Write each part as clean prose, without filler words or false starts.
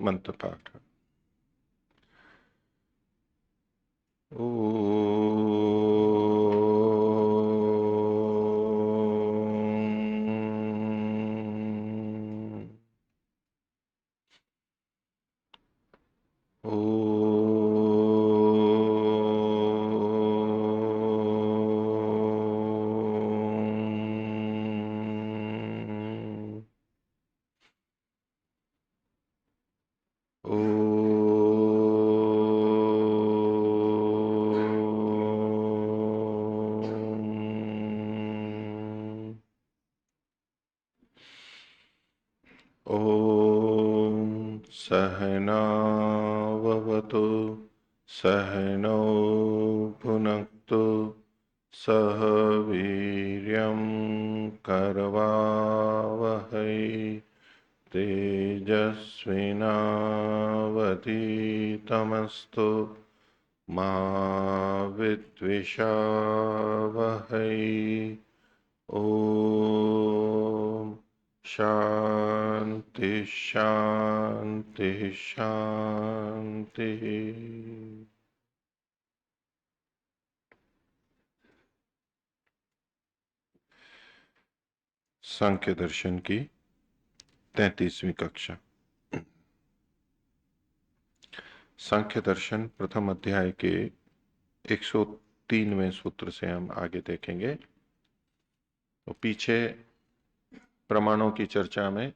मंत्र पाठ। ओ ॐ सहनाववतु सहनौ भुनक्तु सह वीर्यं करवावहै तेजस्विनावधीतमस्तु मा विद्विषावहै। ॐ शांति शांति शांति। सांख्य दर्शन की 33वीं कक्षा। सांख्य दर्शन प्रथम अध्याय के 103वें सूत्र से हम आगे देखेंगे। तो पीछे प्रमाणों की चर्चा में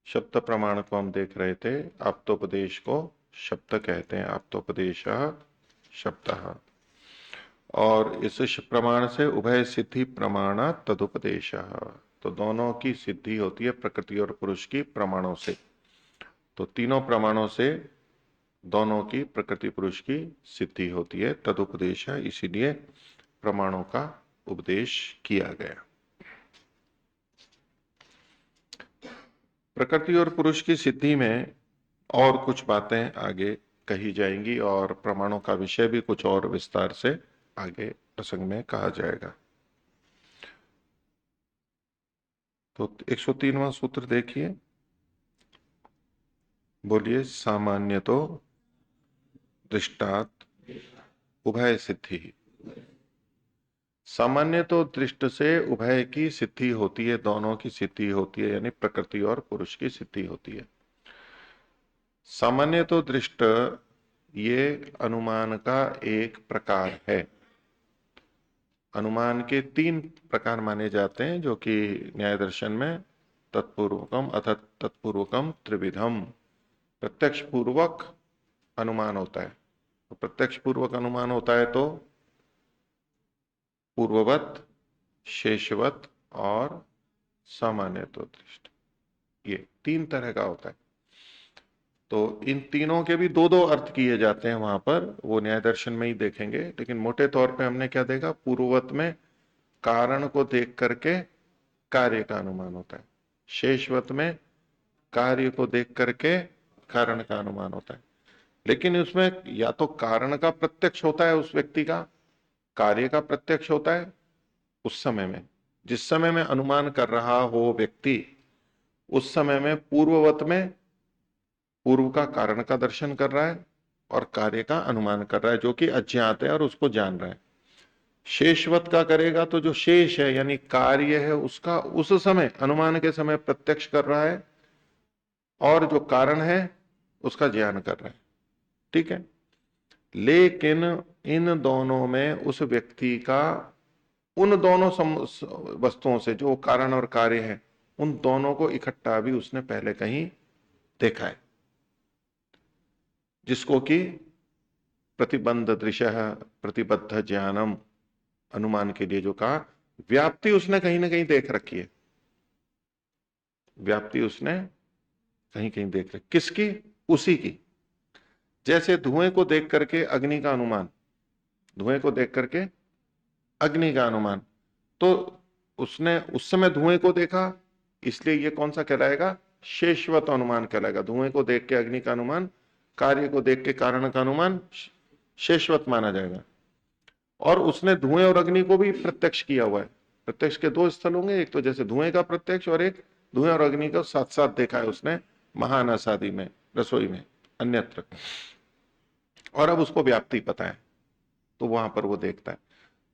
शब्द प्रमाण को हम देख रहे थे। आप्तोपदेश को शब्द कहते हैं, आप्तोपदेश शब्द। और इस प्रमाण से उभय सिद्धि प्रमाण तदुपदेश, तो दोनों की सिद्धि होती है प्रकृति और पुरुष की प्रमाणों से। तो तीनों प्रमाणों से दोनों की प्रकृति पुरुष की सिद्धि होती है, तदुपदेश है, इसीलिए प्रमाणों का उपदेश किया गया। प्रकृति और पुरुष की सिद्धि में और कुछ बातें आगे कही जाएंगी और प्रमाणों का विषय भी कुछ और विस्तार से आगे प्रसंग में कहा जाएगा। तो 103वां सूत्र देखिए, बोलिए। सामान्य तो दृष्टात उभय सिद्धि। सामान्य तो दृष्ट से उभय की सिद्धि होती है, दोनों की सिद्धि होती है, यानी प्रकृति और पुरुष की सिद्धि होती है। सामान्य तो दृष्ट ये अनुमान का एक प्रकार है। अनुमान के 3 प्रकार माने जाते हैं, जो कि न्याय दर्शन में तत्पूर्वकम अथ तत्पूर्वकम त्रिविधम। प्रत्यक्ष पूर्वक अनुमान होता है। तो प्रत्यक्ष पूर्वक अनुमान होता है तो पूर्ववत, शेषवत और सामान्य तो दृष्ट, ये 3 तरह का होता है। तो इन तीनों के भी 2-2 अर्थ किए जाते हैं वहां पर, वो न्याय दर्शन में ही देखेंगे। लेकिन मोटे तौर पे हमने क्या देखा, पूर्ववत में कारण को देख करके कार्य का अनुमान होता है, शेषवत में कार्य को देख करके कारण का अनुमान होता है। लेकिन उसमें या तो कारण का प्रत्यक्ष होता है उस व्यक्ति का, कार्य का प्रत्यक्ष होता है उस समय में, जिस समय में अनुमान कर रहा हो व्यक्ति, उस समय में पूर्ववत में पूर्व का कारण का दर्शन कर रहा है और कार्य का अनुमान कर रहा है, जो कि अज्ञात है और उसको जान रहा है। शेषवत का करेगा तो जो शेष है यानी कार्य है उसका उस समय अनुमान के समय प्रत्यक्ष कर रहा है और जो कारण है उसका ज्ञान कर रहा है। ठीक है। लेकिन इन दोनों में उस व्यक्ति का उन दोनों वस्तुओं से, जो कारण और कार्य है, उन दोनों को इकट्ठा भी उसने पहले कहीं देखा है, जिसको कि प्रतिबंध दृश्य प्रतिबद्ध ज्ञानम अनुमान के लिए जो कहा, व्याप्ति उसने कहीं ना कहीं देख रखी है। व्याप्ति उसने कहीं कहीं देख रखी, किसकी? उसी की। जैसे धुएं को देख करके अग्नि का अनुमान, धुएं को देख करके अग्नि का अनुमान, तो उसने उस समय धुएं को देखा, इसलिए ये कौन सा कहलाएगा? शेषवत अनुमान कहलाएगा। धुएं को देख के अग्नि का अनुमान, कार्य को देख के कारण का अनुमान शेषवत माना जाएगा। और उसने धुएं और अग्नि को भी प्रत्यक्ष किया हुआ है। प्रत्यक्ष के 2 स्थल होंगे, एक तो जैसे धुएं का प्रत्यक्ष और एक धुएं और अग्नि को साथ साथ देखा है उसने महानस आदि में, रसोई में, अन्यत्र, और अब उसको व्याप्ति पता है, तो वहां पर वो देखता है।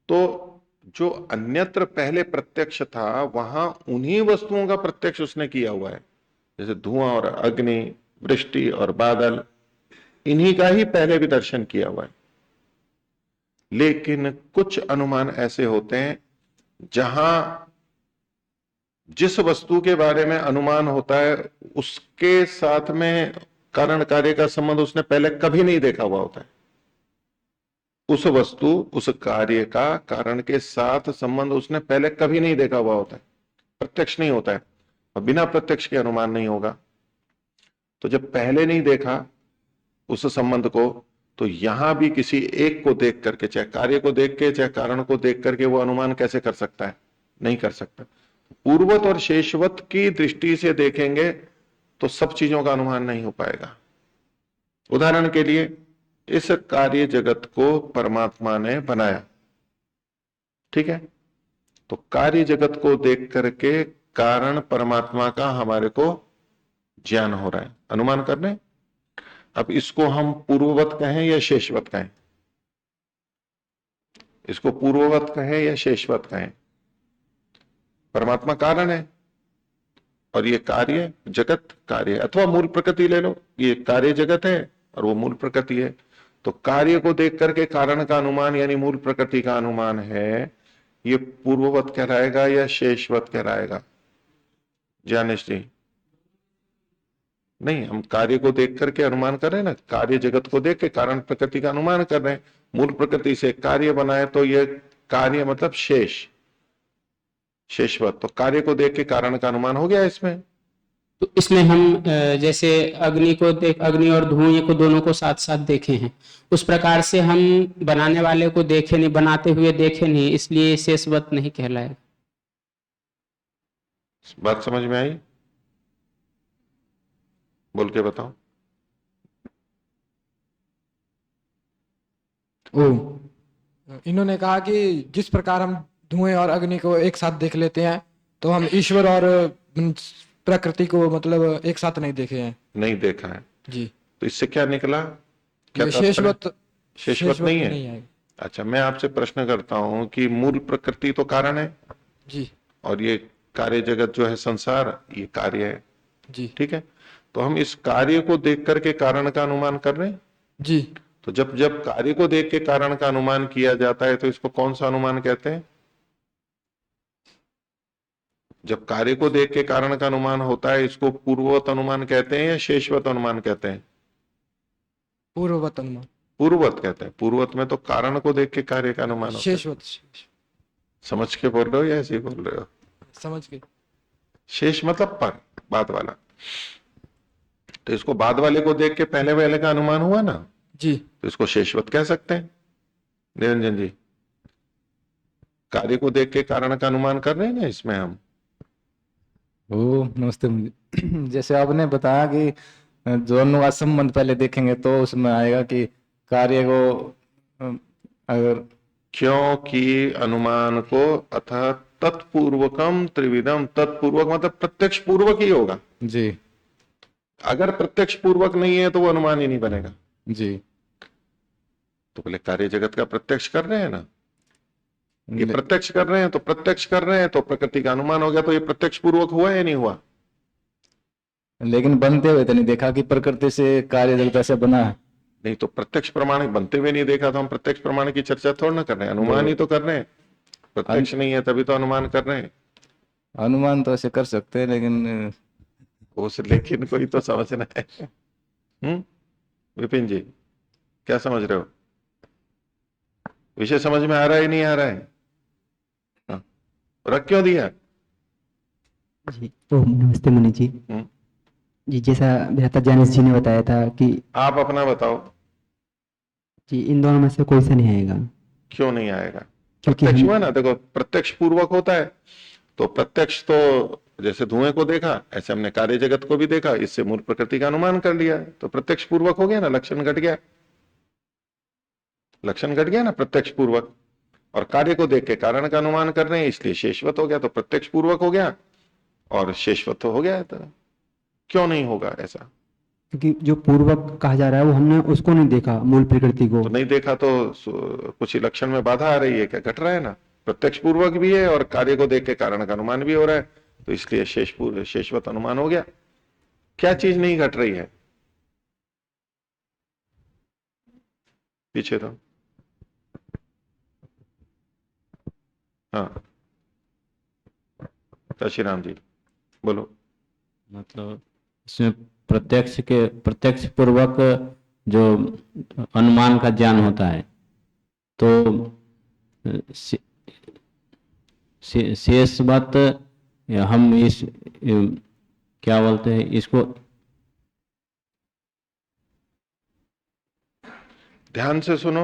तो जो अन्यत्र पहले प्रत्यक्ष था, वहां उन्हीं वस्तुओं का प्रत्यक्ष उसने किया हुआ है, जैसे धुआं और अग्नि, वृष्टि और बादल, इन्हीं का ही पहले भी दर्शन किया हुआ है। लेकिन कुछ अनुमान ऐसे होते हैं जहां जिस वस्तु के बारे में अनुमान होता है उसके साथ में कारण कार्य का संबंध उसने पहले कभी नहीं देखा हुआ होता है। उस वस्तु, उस कार्य का कारण के साथ संबंध उसने पहले कभी नहीं देखा हुआ होता है, प्रत्यक्ष नहीं होता है, और बिना प्रत्यक्ष के अनुमान नहीं होगा। तो जब पहले नहीं देखा उस संबंध को, तो यहां भी किसी एक को देख करके, चाहे कार्य को देख के चाहे कारण को देख करके, वो अनुमान कैसे कर सकता है? नहीं कर सकता। पूर्ववत और शेषवत की दृष्टि से देखेंगे तो सब चीजों का अनुमान नहीं हो पाएगा। उदाहरण के लिए, इस कार्य जगत को परमात्मा ने बनाया, ठीक है, तो कार्य जगत को देख करके कारण परमात्मा का हमारे को ज्ञान हो रहा है, अनुमान कर रहे हैं। अब इसको हम पूर्ववत कहें या शेषवत कहें? इसको पूर्ववत कहें या शेषवत कहें? परमात्मा कारण है और ये कार्य जगत कार्य, अथवा मूल प्रकृति ले लो, ये कार्य जगत है और वो मूल प्रकृति है। तो कार्य को देख करके कारण का अनुमान यानी मूल प्रकृति का अनुमान है, ये पूर्ववत कहलाएगा या शेषवत कहलाएगा? ज्ञानेश जी, नहीं, हम कार्य को देख करके अनुमान कर रहे हैं ना, कार्य जगत को देख के कारण प्रकृति का अनुमान कर रहे हैं। मूल प्रकृति से कार्य बनाए तो ये कार्य मतलब शेषवत, तो कार्य को देख के कारण का अनुमान हो गया इसमें। तो इसमें हम जैसे अग्नि और धुएं को दोनों को साथ साथ देखे हैं, उस प्रकार से हम बनाने वाले को देखे नहीं, बनाते हुए देखे नहीं, इसलिए शेषवत नहीं कहलाएगा। बात समझ में आई? बोल के बताओ। इन्होंने कहा कि जिस प्रकार हम धुएं और अग्नि को एक साथ देख लेते हैं, तो हम ईश्वर और प्रकृति को मतलब एक साथ नहीं देखे हैं। नहीं देखा है जी। तो इससे क्या निकला? क्या ये शेषवत शेषवत नहीं है? नहीं है। अच्छा, मैं आपसे प्रश्न करता हूं कि मूल प्रकृति तो कारण है जी और ये कार्य जगत जो है संसार, ये कार्य है, जी ठीक है, तो हम इस कार्य को देख करके कारण का अनुमान कर रहे हैं। जी। तो जब जब कार्य को देख के कारण का अनुमान किया जाता है तो इसको कौन सा अनुमान कहते हैं? जब कार्य को देख के कारण का अनुमान होता है, इसको पूर्ववत अनुमान कहते हैं या शेषवत अनुमान कहते हैं? पूर्ववत अनुमान। पूर्ववत कहते हैं। पूर्ववत में तो कारण को देख के कार्य का अनुमान होता है। शेषवत। समझ के बोल रहे हो या ऐसे ही बोल रहे हो? समझ के। शेष मतलब पर, बाद वाला। तो इसको बाद वाले को देख के पहले वाले का अनुमान हुआ ना, जी, तो इसको शेषवत कह सकते हैं। निरंजन जी, कार्य को देख के कारण का अनुमान कर रहे हैं ना इसमें हम। ओ नमस्ते मुझे जैसे आपने बताया कि दोनों का संबंध पहले देखेंगे तो उसमें आएगा कि कार्य को अगर क्योंकि अनुमान को अतः तत्पूर्वकम त्रिविधम, तत्पूर्वक मतलब प्रत्यक्ष पूर्वक ही होगा जी अगर प्रत्यक्ष पूर्वक नहीं है तो वो अनुमान ही नहीं बनेगा जी। तो बोले कार्य जगत का प्रत्यक्ष कर रहे हैं ना, ये प्रत्यक्ष कर रहे हैं, तो प्रत्यक्ष कर रहे हैं तो प्रकृति का अनुमान हो गया, तो ये प्रत्यक्ष पूर्वक हुआ या नहीं हुआ? लेकिन बनते हुए तो नहीं देखा कि प्रकृति से कार्य जगत ऐसे बना है। नहीं तो प्रत्यक्ष प्रमाण बनते हुए नहीं देखा, तो हम प्रत्यक्ष प्रमाण की चर्चा थोड़ा ना कर रहे हैं, अनुमान ही तो कर रहे हैं। प्रत्यक्ष नहीं है तभी तो अनुमान कर रहे हैं। अनुमान तो ऐसे कर सकते हैं लेकिन उस लेकिन कोई तो समझना है। विपिन जी, क्या समझ रहे हो? विषय समझ में आ रहा है नहीं आ रहा है? हाँ। रख क्यों दिया? जी ओम नमस्ते मुनि जी। जी जैसा भ्राता ज्ञानेश जी ने बताया था कि आप अपना बताओ। जी इन दोनों में से कोई सा नहीं आएगा। क्यों नहीं आएगा? क्योंकि प्रत्यक्ष हुआ ना, देखो प्रत्यक्ष पूर्वक होता है, तो प्रत्यक्ष तो जैसे धुएं को देखा ऐसे हमने कार्य जगत को भी देखा, इससे मूल प्रकृति का अनुमान कर लिया, तो प्रत्यक्ष पूर्वक हो गया ना, लक्षण घट गया, लक्षण घट गया ना प्रत्यक्ष पूर्वक। और कार्य को देख के कारण का अनुमान कर रहे हैं इसलिए शेषवत हो गया, तो प्रत्यक्ष पूर्वक हो गया और शेषवत हो गया। तो क्यों नहीं होगा ऐसा? क्योंकि जो पूर्वक कहा जा रहा है वो हमने उसको नहीं देखा, मूल प्रकृति को। तो नहीं देखा तो कुछ ही लक्षण में बाधा आ रही है क्या? घट रहा है ना, प्रत्यक्ष पूर्वक भी है और कार्य को देख के कारण का अनुमान भी हो रहा है, तो इसलिए शेषवत अनुमान हो गया। क्या चीज नहीं घट रही है? पीछे तो हाँ, काशीराम जी बोलो। मतलब इसमें प्रत्यक्ष पूर्वक जो अनुमान का ज्ञान होता है, तो शेष बात हम इस क्या बोलते हैं इसको, ध्यान से सुनो,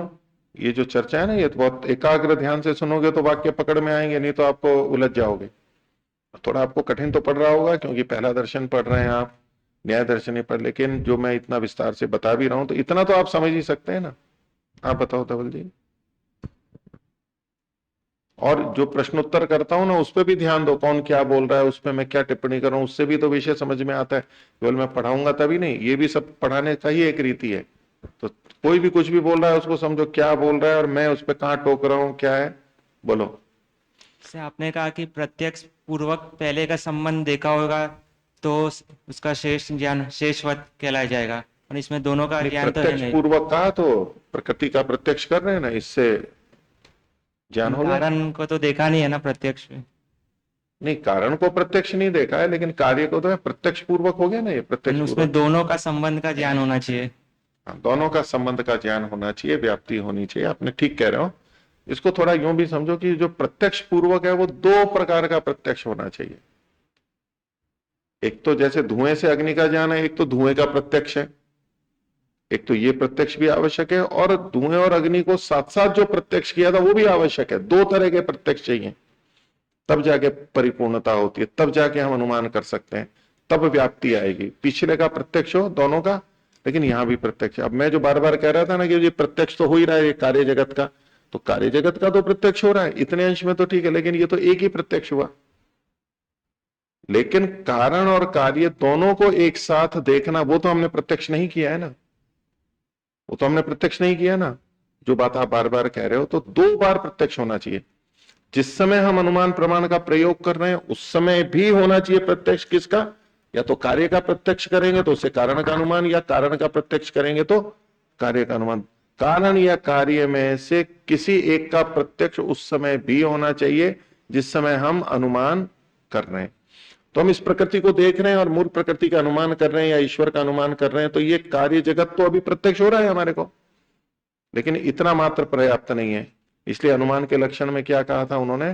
ये जो चर्चा है ना, ये तो बहुत एकाग्र ध्यान से सुनोगे तो वाक्य पकड़ में आएंगे, नहीं तो आपको उलझ जाओगे। थोड़ा आपको कठिन तो पड़ रहा होगा क्योंकि पहला दर्शन पढ़ रहे हैं आप, न्याय दर्शन ही पढ़, लेकिन जो मैं इतना विस्तार से बता भी रहा हूं तो इतना तो आप समझ ही सकते हैं ना। आप बताओ धवल जी। और जो प्रश्नोत्तर करता हूं ना उस पर भी ध्यान दो, कौन क्या बोल रहा है, उस पर मैं क्या टिप्पणी कर रहा हूं, उससे भी तो विषय समझ में आता है। केवल मैं पढ़ाऊंगा तभी नहीं, ये भी सब पढ़ाने का ही एक रीति है। तो कोई भी कुछ भी बोल रहा है उसको समझो क्या बोल रहा है और मैं उस पर कहां टोक रहा हूं, क्या है, बोलो। से आपने कहा कि प्रत्यक्ष पूर्वक पहले का संबंध देखा होगा तो उसका शेष ज्ञान शेषवत कहलाया जाएगा, और इसमें दोनों का ज्ञान तो है प्रत्यक्ष नहीं। पूर्वक कहा तो प्रकृति का प्रत्यक्ष कर रहे हैं ना, इससे ज्ञान होगा। कारण को तो देखा नहीं है ना प्रत्यक्ष में। नहीं, कारण को प्रत्यक्ष नहीं देखा है, लेकिन कार्य को तो है, प्रत्यक्ष पूर्वक हो गया ना ये, प्रत्यक्ष उसमें पूर्वक। दोनों का संबंध का ज्ञान होना चाहिए। हाँ, दोनों का संबंध का ज्ञान होना चाहिए, व्याप्ति होनी चाहिए, आपने ठीक कह रहे हो। इसको थोड़ा यूं भी समझो कि जो प्रत्यक्ष पूर्वक है वो दो प्रकार का प्रत्यक्ष होना चाहिए। एक तो जैसे धुएं से अग्नि का ज्ञान है, एक तो धुएं का प्रत्यक्ष है, एक तो ये प्रत्यक्ष भी आवश्यक है, और धुएं और अग्नि को साथ साथ जो प्रत्यक्ष किया था वो भी आवश्यक है। दो तरह के प्रत्यक्ष चाहिए, तब जाके परिपूर्णता होती है, तब जाके हम अनुमान कर सकते हैं, तब व्याप्ति आएगी। पिछले का प्रत्यक्ष हो दोनों का, लेकिन यहां भी प्रत्यक्ष। अब मैं जो बार बार कह रहा था ना कि ये प्रत्यक्ष तो हो ही रहा है, ये कार्य जगत का, तो कार्य जगत का तो प्रत्यक्ष हो रहा है इतने अंश में तो ठीक है, लेकिन ये तो एक ही प्रत्यक्ष हुआ। लेकिन कारण और कार्य दोनों को एक साथ देखना वो तो हमने प्रत्यक्ष नहीं किया है ना, वो तो हमने प्रत्यक्ष नहीं किया ना। जो बात आप बार बार कह रहे हो, तो दो बार प्रत्यक्ष होना चाहिए। जिस समय हम अनुमान प्रमाण का प्रयोग कर रहे हैं उस समय भी होना चाहिए प्रत्यक्ष। किसका? या तो कार्य का प्रत्यक्ष करेंगे तो उससे कारण का अनुमान, या कारण का प्रत्यक्ष करेंगे तो कार्य का अनुमान। कारण या कार्य में से किसी एक का प्रत्यक्ष उस समय भी होना चाहिए जिस समय हम अनुमान कर रहे हैं। तो हम इस प्रकृति को देख रहे हैं और मूल प्रकृति का अनुमान कर रहे हैं या ईश्वर का अनुमान कर रहे हैं, तो ये कार्य जगत तो अभी प्रत्यक्ष हो रहा है हमारे को, लेकिन इतना मात्र पर्याप्त नहीं है। इसलिए अनुमान के लक्षण में क्या कहा था उन्होंने?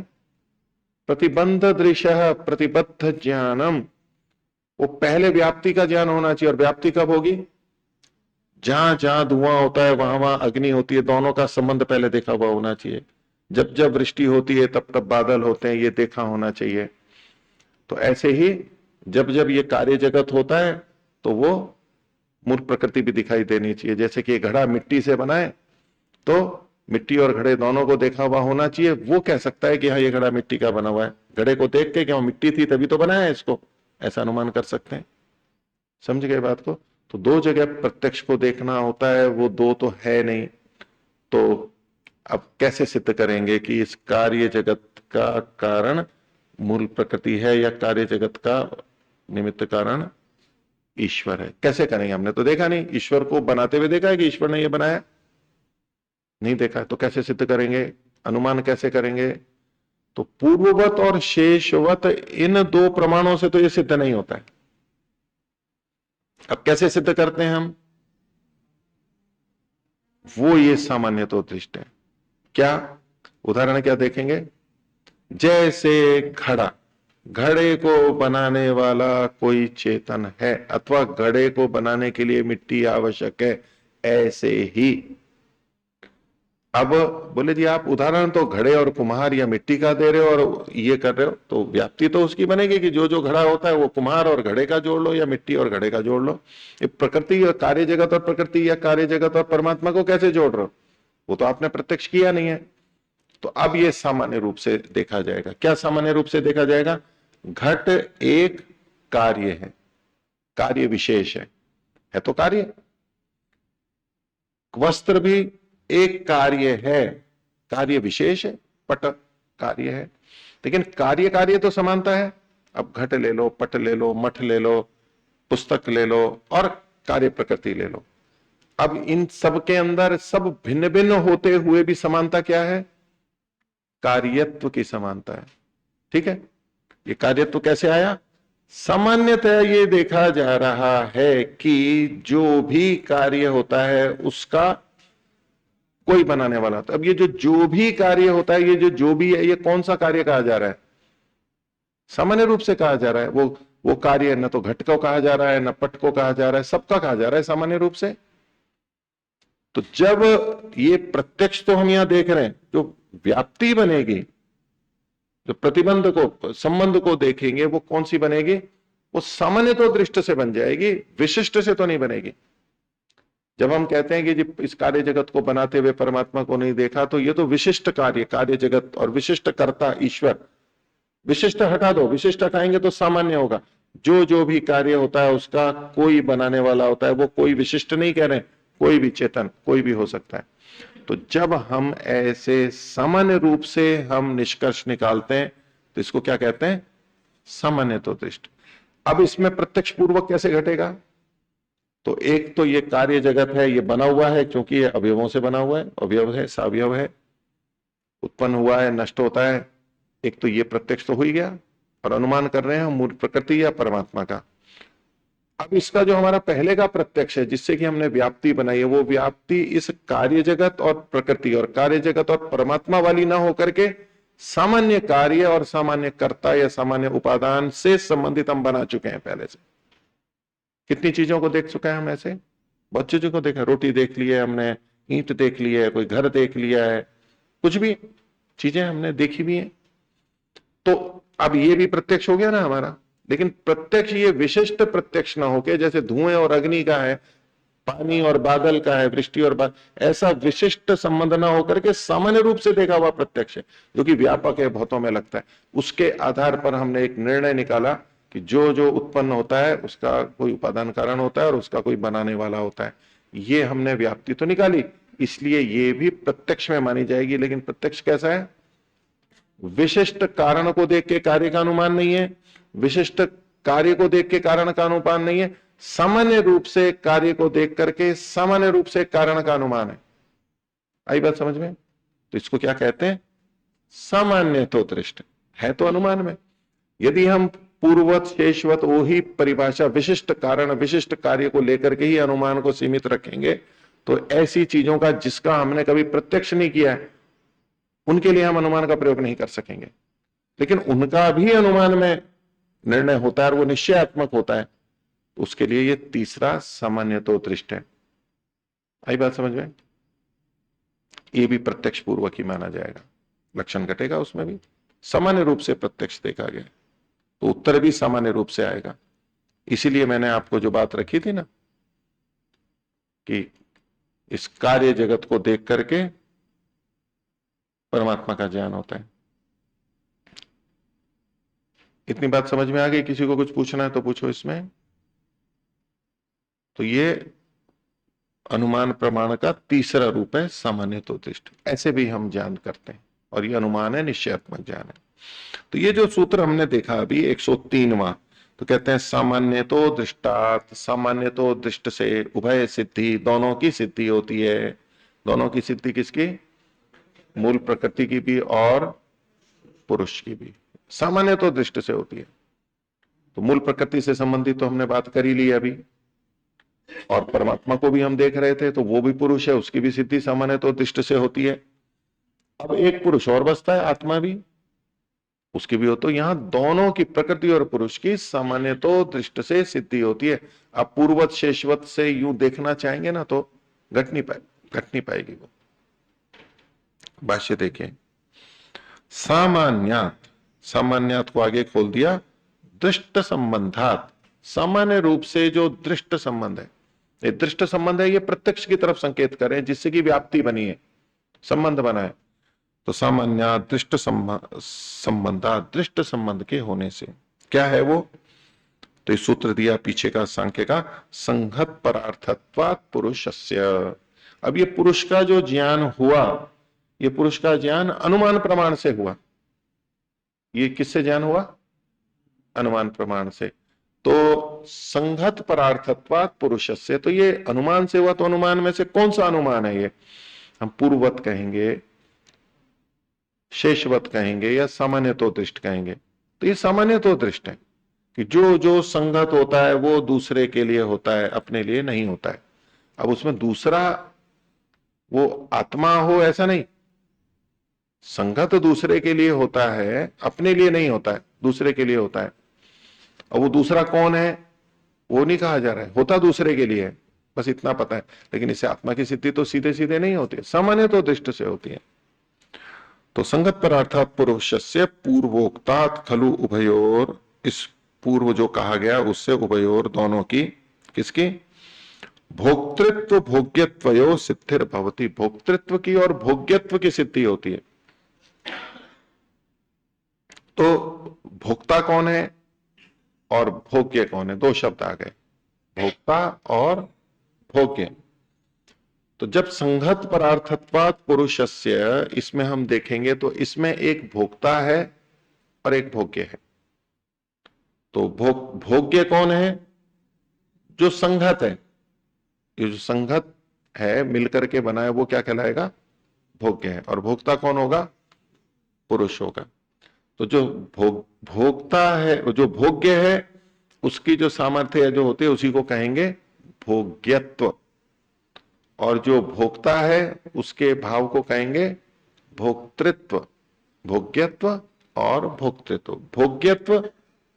प्रतिबंध दृश्य प्रतिबद्ध ज्ञानम। वो पहले व्याप्ति का ज्ञान होना चाहिए, और व्याप्ति कब होगी? जहां जहां धुआं होता है वहां वहां अग्नि होती है, दोनों का संबंध पहले देखा हुआ होना चाहिए। जब जब वृष्टि होती है तब तब बादल होते हैं, ये देखा होना चाहिए। तो ऐसे ही जब जब ये कार्य जगत होता है तो वो मूल प्रकृति भी दिखाई देनी चाहिए। जैसे कि घड़ा मिट्टी से बनाए तो मिट्टी और घड़े दोनों को देखा हुआ होना चाहिए। वो कह सकता है कि हाँ ये घड़ा मिट्टी का बना हुआ है, घड़े को देख के क्या मिट्टी थी तभी तो बनाया है इसको, ऐसा अनुमान कर सकते हैं। समझ गए बात को? तो दो जगह प्रत्यक्ष को देखना होता है, वो दो तो है नहीं। तो अब कैसे सिद्ध करेंगे कि इस कार्य जगत का कारण मूल प्रकृति है या कार्य जगत का निमित्त कारण ईश्वर है? कैसे करेंगे? हमने तो देखा नहीं, ईश्वर को बनाते हुए देखा है कि ईश्वर ने ये बनाया? नहीं देखा है, तो कैसे सिद्ध करेंगे? अनुमान कैसे करेंगे? तो पूर्ववत और शेषवत इन दो प्रमाणों से तो ये सिद्ध नहीं होता है। अब कैसे सिद्ध करते हैं हम? वो ये सामान्य तो दृष्ट है। क्या उदाहरण क्या देखेंगे? जैसे घड़ा, घड़े को बनाने वाला कोई चेतन है अथवा घड़े को बनाने के लिए मिट्टी आवश्यक है, ऐसे ही अब बोले जी आप उदाहरण तो घड़े और कुम्हार या मिट्टी का दे रहे हो और ये कर रहे हो, तो व्याप्ति तो उसकी बनेगी कि जो जो घड़ा होता है वो कुम्हार और घड़े का जोड़ लो या मिट्टी और घड़े का जोड़ लो। ये प्रकृति और कार्य जगत और प्रकृति या कार्य जगत और परमात्मा को कैसे जोड़ रहे हो? वो तो आपने प्रत्यक्ष किया नहीं है। तो अब ये सामान्य रूप से देखा जाएगा। क्या सामान्य रूप से देखा जाएगा? घट एक कार्य है, कार्य विशेष है, है तो कार्य। वस्त्र भी एक कार्य है, कार्य विशेष है, पट कार्य है, लेकिन कार्य कार्य तो समानता है। अब घट ले लो, पट ले लो, मठ ले लो, पुस्तक ले लो और कार्य प्रकृति ले लो। अब इन सब के अंदर सब भिन्न भिन्न होते हुए भी समानता क्या है? कार्यत्व की समानता है। ठीक है, ये कार्यत्व कैसे आया? सामान्यतः ये देखा जा रहा है कि जो भी कार्य होता है उसका कोई बनाने वाला होता है। अब ये जो भी कार्य होता है, ये जो भी है, ये कौन सा कार्य कहा जा रहा है? सामान्य रूप से कहा जा रहा है। वो कार्य न तो घट को कहा जा रहा है, न पट को कहा जा रहा है, सबका कहा जा रहा है सामान्य रूप से। तो जब ये प्रत्यक्ष तो हम यहां देख रहे हैं, जो व्याप्ति बनेगी, जो प्रतिबंध को, संबंध को देखेंगे, वो कौन सी बनेगी? वो सामान्य तो दृष्ट से बन जाएगी, विशिष्ट से तो नहीं बनेगी। जब हम कहते हैं कि जी इस कार्य जगत को बनाते हुए परमात्मा को नहीं देखा, तो ये तो विशिष्ट कार्य जगत और विशिष्ट कर्ता ईश्वर, विशिष्ट हटा दो, विशिष्ट हटाएंगे तो सामान्य होगा। जो भी कार्य होता है उसका कोई बनाने वाला होता है, वो कोई विशिष्ट नहीं कह रहे, कोई भी चेतन, कोई भी हो सकता है। तो जब हम ऐसे सामान्य रूप से हम निष्कर्ष निकालते हैं तो इसको क्या कहते हैं? सामान्य तो दृष्ट। अब इसमें प्रत्यक्ष पूर्वक कैसे घटेगा? तो एक तो ये कार्य जगत है, ये बना हुआ है क्योंकि ये अवयवों से बना हुआ है, अवयव है, सावयव है, उत्पन्न हुआ है, नष्ट होता है। एक तो ये प्रत्यक्ष तो हो ही गया, और अनुमान कर रहे हैं हम मूल प्रकृति या परमात्मा का। अब इसका जो हमारा पहले का प्रत्यक्ष है, जिससे कि हमने व्याप्ति बनाई है, वो व्याप्ति इस कार्य जगत और प्रकृति और कार्य जगत और परमात्मा वाली ना होकर के सामान्य कार्य और सामान्य कर्ता या सामान्य उपादान से संबंधित हम बना चुके हैं पहले से। कितनी चीजों को देख चुके हैं हम ऐसे, बहुत चीजों को देखा। रोटी देख ली है हमने, ईंट देख ली है, कोई घर देख लिया है, कुछ भी चीजें हमने देखी भी हैं। तो अब ये भी प्रत्यक्ष हो गया ना हमारा। लेकिन प्रत्यक्ष ये विशिष्ट प्रत्यक्ष ना होके, जैसे धुएं और अग्नि का है, पानी और बादल का है, वृष्टि और ऐसा विशिष्ट संबंध ना होकर के सामान्य रूप से देखा हुआ प्रत्यक्ष है, जो कि व्यापक है, बहुतों में लगता है। उसके आधार पर हमने एक निर्णय निकाला कि जो उत्पन्न होता है उसका कोई उपादान कारण होता है और उसका कोई बनाने वाला होता है। ये हमने व्याप्ति तो निकाली, इसलिए ये भी प्रत्यक्ष में मानी जाएगी। लेकिन प्रत्यक्ष कैसा है? विशिष्ट कारण को देख के कार्य का अनुमान नहीं है, विशिष्ट कार्य को देख के कारण का अनुमान नहीं है, सामान्य रूप से कार्य को देख करके सामान्य रूप से कारण का अनुमान है। आई बात समझ में? तो इसको क्या कहते हैं? सामान्य तो दृष्ट है, तो अनुमान में। यदि हम पूर्ववत शेषवत वो ही परिभाषा विशिष्ट कारण विशिष्ट कार्य को लेकर के ही अनुमान को सीमित रखेंगे, तो ऐसी चीजों का जिसका हमने कभी प्रत्यक्ष नहीं किया है, उनके लिए हम अनुमान का प्रयोग नहीं कर सकेंगे। लेकिन उनका भी अनुमान में निर्णय होता है और वो निश्चयात्मक होता है, उसके लिए ये तीसरा सामान्य तो दृष्ट है। आई बात समझ में? ये भी प्रत्यक्ष पूर्वक ही माना जाएगा, लक्षण घटेगा उसमें भी। सामान्य रूप से प्रत्यक्ष देखा गया तो उत्तर भी सामान्य रूप से आएगा। इसीलिए मैंने आपको जो बात रखी थी ना कि इस कार्य जगत को देख करके परमात्मा का ज्ञान होता है। इतनी बात समझ में आ गई? किसी को कुछ पूछना है तो पूछो इसमें। तो ये अनुमान प्रमाण का तीसरा रूप है सामान्य तो दृष्ट। ऐसे भी हम ज्ञान करते हैं और ये अनुमान है, निश्चयात्मक ज्ञान है। तो ये जो सूत्र हमने देखा अभी 103वां, तो कहते हैं सामान्य तो दृष्टात, सामान्य तो दृष्ट से उभय सिद्धि, दोनों की सिद्धि होती है। दोनों की सिद्धि किसकी? मूल प्रकृति की भी और पुरुष की भी। सामान्य तो दृष्ट से होती है। तो मूल प्रकृति से संबंधित तो हमने बात कर ही ली अभी, और परमात्मा को भी हम देख रहे थे, तो वो भी पुरुष है, उसकी भी सिद्धि सामान्य तो दृष्ट से होती है। अब एक पुरुष और बचता है, आत्मा भी, उसकी भी हो। तो यहां दोनों की, प्रकृति और पुरुष की, सामान्य तो दृष्ट से सिद्धि होती है। आप पूर्वत शेषवत से यूं देखना चाहेंगे ना तो घट नहीं पाएगी वो। भाष्य देखिए, सामान्यात, सामान्यात को आगे खोल दिया, दृष्ट संबंधात, सामान्य रूप से जो दृष्ट संबंध है, ये दृष्ट संबंध है, ये प्रत्यक्ष की तरफ संकेत करें, जिससे कि व्याप्ति बनी है, संबंध बना है। तो सामान्य दृष्ट संबंधा, दृष्ट संबंध के होने से क्या है वो? तो इस सूत्र दिया पीछे का सांख्य का, संघत परार्थत्वात् पुरुषस्य। अब ये पुरुष का जो ज्ञान हुआ, ये पुरुष का ज्ञान अनुमान प्रमाण से हुआ। ये किससे ज्ञान हुआ? अनुमान प्रमाण से। तो संघत परार्थत्वात् पुरुषस्य, तो ये अनुमान से हुआ, तो अनुमान में से कौन सा अनुमान है ये? हम पूर्ववत कहेंगे, शेषवत कहेंगे, या सामान्यतो दृष्ट कहेंगे? तो ये सामान्यतो दृष्ट है कि जो जो संगत होता है वो दूसरे के लिए होता है, अपने लिए नहीं होता है। अब उसमें दूसरा वो आत्मा हो ऐसा नहीं, संगत दूसरे के लिए होता है, अपने लिए नहीं होता है, दूसरे के लिए होता है। और वो दूसरा कौन है वो नहीं कहा जा रहा है, होता दूसरे के लिए है, बस इतना पता है। लेकिन इससे आत्मा की सिद्धि तो सीधे सीधे नहीं होती है, सामान्य तो दृष्टि से होती है। तो संगत परार्थात् पुरुषस्य पूर्वोक्तात् खलु उभयोर, इस पूर्व जो कहा गया उससे उभयोर दोनों की, किसकी? भोक्तृत्व भोग्यत्वयो सिद्धिर भवति, भोक्तृत्व की और भोग्यत्व की सिद्धि होती है। तो भोक्ता कौन है और भोग्य कौन है? दो शब्द आ गए, भोक्ता और भोग्य। तो जब संघत परार्थत्वात् पुरुषस्य, इसमें हम देखेंगे तो इसमें एक भोक्ता है और एक भोग्य है। तो भोग्य कौन है? जो संघत है, ये जो संघत है मिलकर के बना है वो क्या कहलाएगा? भोग्य है। और भोक्ता कौन होगा? पुरुष होगा। तो जो भोक्ता है, जो भोग्य है, उसकी जो सामर्थ्य जो होती है उसी को कहेंगे भोग्यत्व, और जो भोक्ता है उसके भाव को कहेंगे भोक्तृत्व। भोग्यत्व और भोक्तृत्व। भोग्यत्व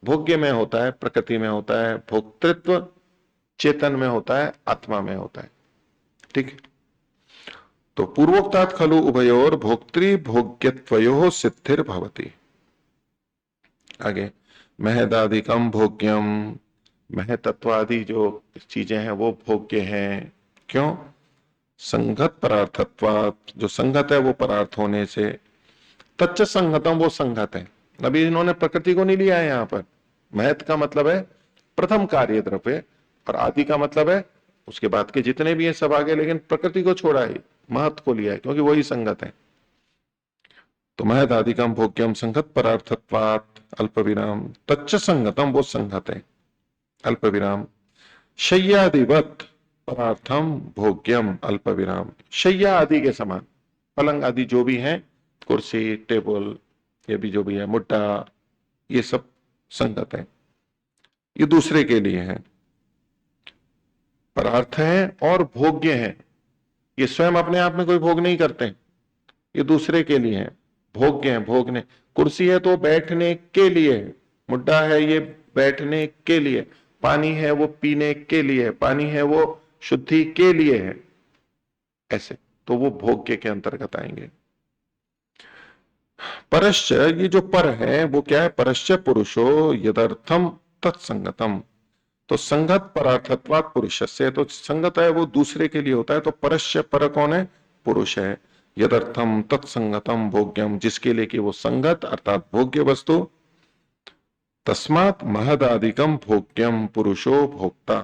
भोग्य में होता है, प्रकृति में होता है, भोक्तृत्व चेतन में होता है, आत्मा में होता है। ठीक है। तो पूर्वोक्तात् खलु उभयोर भोक्तृ भोग्यत्वयोः सिद्धिर भवति। आगे, महदादिकम भोग्यम, महतत्वादि जो चीजें हैं वो भोग्य हैं। क्यों? संगत परार्थत्वात्, जो संगत है वो परार्थ होने से। तच्च संगतम, वो संगत है। अभी इन्होंने प्रकृति को नहीं लिया है यहाँ पर। महत का मतलब है प्रथम कार्य द्रव्य, और आदि का मतलब है उसके बाद के जितने भी हैं सब आगे, लेकिन प्रकृति को छोड़ा है, महत को लिया है क्योंकि वही संगत है। तो महदादिकम भोग्यम संगत परार्थत्वात् अल्प विराम, तच्च संगतम, वो संगत है, अल्प विराम। शय्यादिवत परार्थम भोग्यम अल्प विराम, शय्या आदि के समान, पलंग आदि जो भी हैं, कुर्सी टेबल ये भी जो भी है, मुट्टा, ये सब संगत है, ये दूसरे के लिए है, परार्थ है और भोग्य है। ये स्वयं अपने आप में कोई भोग नहीं करते, ये दूसरे के लिए है, भोग्य है, भोगने। कुर्सी है तो बैठने के लिए है, मुड्डा है ये बैठने के लिए, पानी है वो पीने के लिए, पानी है वो शुद्धि के लिए है, ऐसे। तो वो भोग्य के अंतर्गत आएंगे। परश्च, ये जो पर है वो क्या है? परश्च पुरुषो यदर्थम तत्संगतम, तो संगत परार्थत्वात् पुरुषस्य, तो संगत है वो दूसरे के लिए होता है। तो परश्च, पर कौन है? पुरुष है। यदर्थम तत्संगतम भोग्यम, जिसके लिए कि वो संगत अर्थात भोग्य वस्तु। तस्मात् महदादिकम भोग्यम पुरुषो भोक्ता,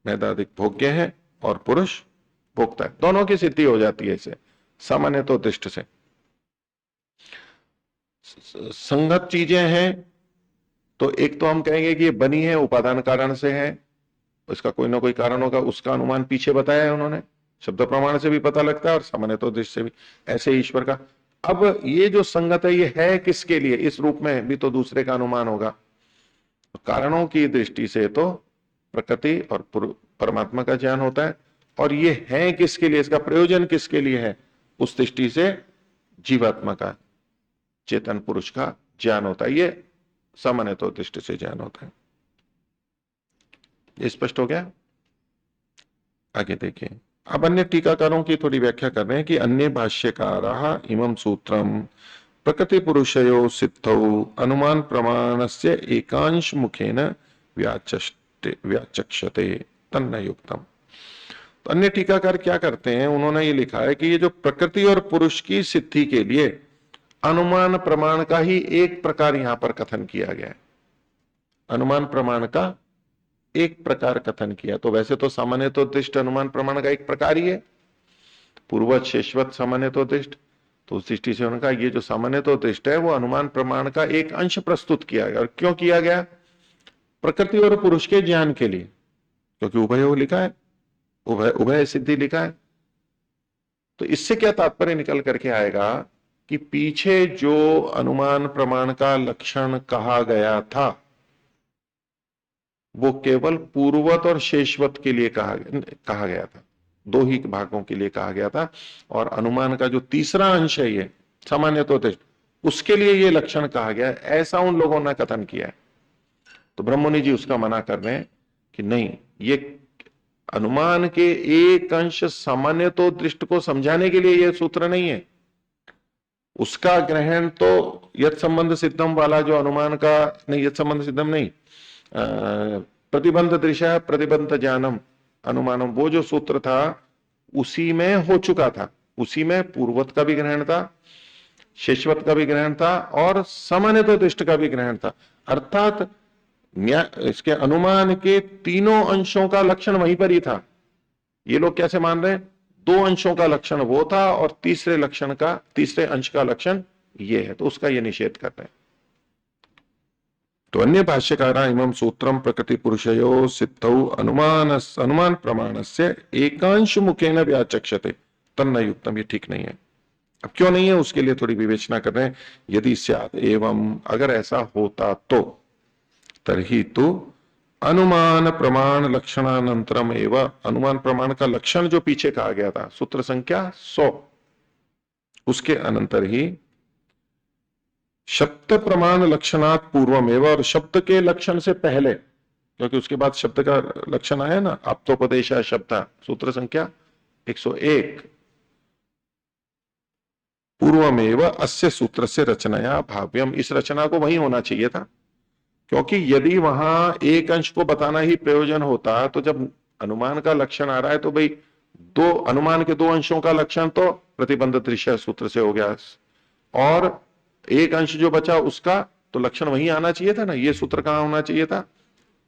महदादिक भोग्य है और पुरुष भोक्ता है। दोनों की सिद्धि हो जाती है इसे, सामान्य तो दृष्टि से। संगत चीजें हैं तो एक तो हम कहेंगे कि ये बनी है उपादान कारण से है, इसका कोई ना कोई कारण होगा, उसका अनुमान पीछे बताया है उन्होंने, शब्द प्रमाण से भी पता लगता है और सामान्य तो दृष्टि से भी। ऐसे ईश्वर का, अब ये जो संगत है ये है किसके लिए? इस रूप में भी तो दूसरे का अनुमान होगा। कारणों की दृष्टि से तो प्रकृति और परमात्मा का ज्ञान होता है, और ये है किसके लिए, इसका प्रयोजन किसके लिए है? उस दृष्टि से जीवात्मा का, चेतन पुरुष का ज्ञान होता है। ये सामान्य तो दृष्टि से ज्ञान होता है। ये स्पष्ट हो गया? आगे देखिए, अब अन्य टीकाकारों की थोड़ी व्याख्या कर रहे हैं कि अन्य भाष्यकाराः इमं सूत्रम प्रकृति पुरुषयो सिद्धौ अनुमान प्रमाणस्य एकांश मुखेन व्याचक्षते तन्न युक्तम। तो अन्य टीकाकार क्या करते हैं? उन्होंने ये लिखा है कि ये जो प्रकृति और पुरुष की सिद्धि के लिए अनुमान प्रमाण का ही एक प्रकार यहां पर कथन किया गया है। अनुमान प्रमाण का एक प्रकार कथन किया। तो वैसे तो सामान्य तो दृष्ट अनुमान प्रमाण का एक प्रकार ही है, पूर्वत शेषवत सामान्य तो दृष्ट। तो उस दृष्टि से उनका ये जो सामान्य तो दृष्ट है वो अनुमान प्रमाण का एक अंश प्रस्तुत किया गया। और क्यों किया गया? प्रकृति और पुरुष के ज्ञान के लिए, क्योंकि उभय लिखा है, उभय उभय सिद्धि लिखा है। तो इससे क्या तात्पर्य निकल करके आएगा कि पीछे जो अनुमान प्रमाण का लक्षण कहा गया था वो केवल पूर्वत और शेषवत के लिए कहा गया था, दो ही भागों के लिए कहा गया था। और अनुमान का जो तीसरा अंश है ये सामान्य तो दृष्ट, उसके लिए ये लक्षण कहा गया, ऐसा उन लोगों ने कथन किया है। तो ब्रह्ममुनि जी उसका मना कर रहे हैं कि नहीं, ये अनुमान के एक अंश सामान्य तो दृष्ट को समझाने के लिए यह सूत्र नहीं है। उसका ग्रहण तो यत् संबंध सिद्धम वाला जो अनुमान का, नहीं यत् संबंध सिद्धम नहीं, प्रतिबंध दृशा प्रतिबंध ज्ञानम अनुमानम, वो जो सूत्र था उसी में हो चुका था। उसी में पूर्वत का भी ग्रहण था, शेषवत का भी ग्रहण था और सामान्य तो दृष्ट का भी ग्रहण था। अर्थात इसके अनुमान के तीनों अंशों का लक्षण वहीं पर ही था। ये लोग कैसे मान रहे हैं? दो अंशों का लक्षण वो था और तीसरे अंश का लक्षण ये है, तो उसका ये निषेध कर रहे हैं। तो अन्य भाष्यकारा इमं सूत्रम प्रकृति पुरुषयो सिद्धौ अनुमान प्रमाणस्य एकांश मुखेन व्याचक्षते तन्न युक्तम, ये ठीक नहीं है। अब क्यों नहीं है उसके लिए थोड़ी विवेचना कर रहे हैं। यदि स्यात् एवं, अगर ऐसा होता तो तरही तो अनुमान प्रमाण लक्षणानंतरम एवं, अनुमान प्रमाण का लक्षण जो पीछे कहा गया था सूत्र संख्या 100, उसके अनंतर ही शब्द प्रमाण लक्षणात् पूर्वम एवं, और शब्द के लक्षण से पहले, क्योंकि उसके बाद शब्द का लक्षण आया ना, आप्तोपदेश शब्द, सूत्र संख्या 101, पूर्वमेव अस्य सूत्र से रचनाया भाव्यम, इस रचना को वही होना चाहिए था। क्योंकि यदि वहां एक अंश को बताना ही प्रयोजन होता तो जब अनुमान का लक्षण आ रहा है तो भाई दो अनुमान के दो अंशों का लक्षण तो प्रतिबंध दृश्य सूत्र से हो गया, और एक अंश जो बचा उसका तो लक्षण वही आना चाहिए था ना। ये सूत्र कहां होना चाहिए था?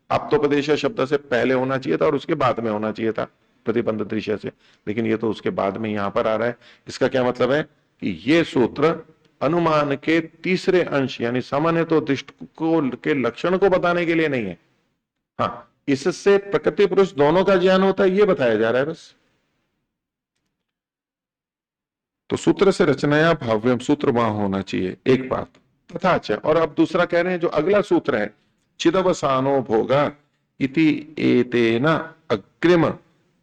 आप्तोपदेश शब्द से पहले होना चाहिए था और उसके बाद में होना चाहिए था प्रतिबंध दृश्य से, लेकिन ये तो उसके बाद में यहां पर आ रहा है। इसका क्या मतलब है कि ये सूत्र अनुमान के तीसरे अंश यानी सामान्य तो दृष्ट को के लक्षण को बताने के लिए नहीं है। हाँ, इससे प्रकृति पुरुष दोनों का ज्ञान होता है ये बताया जा रहा है बस। तो सूत्र से रचनाया भाव्यम, सूत्र वहां होना चाहिए, एक बात। तथा अच्छा, और अब दूसरा कह रहे हैं जो अगला सूत्र है, चिदवसानो भोगा इति एतेन अग्रिम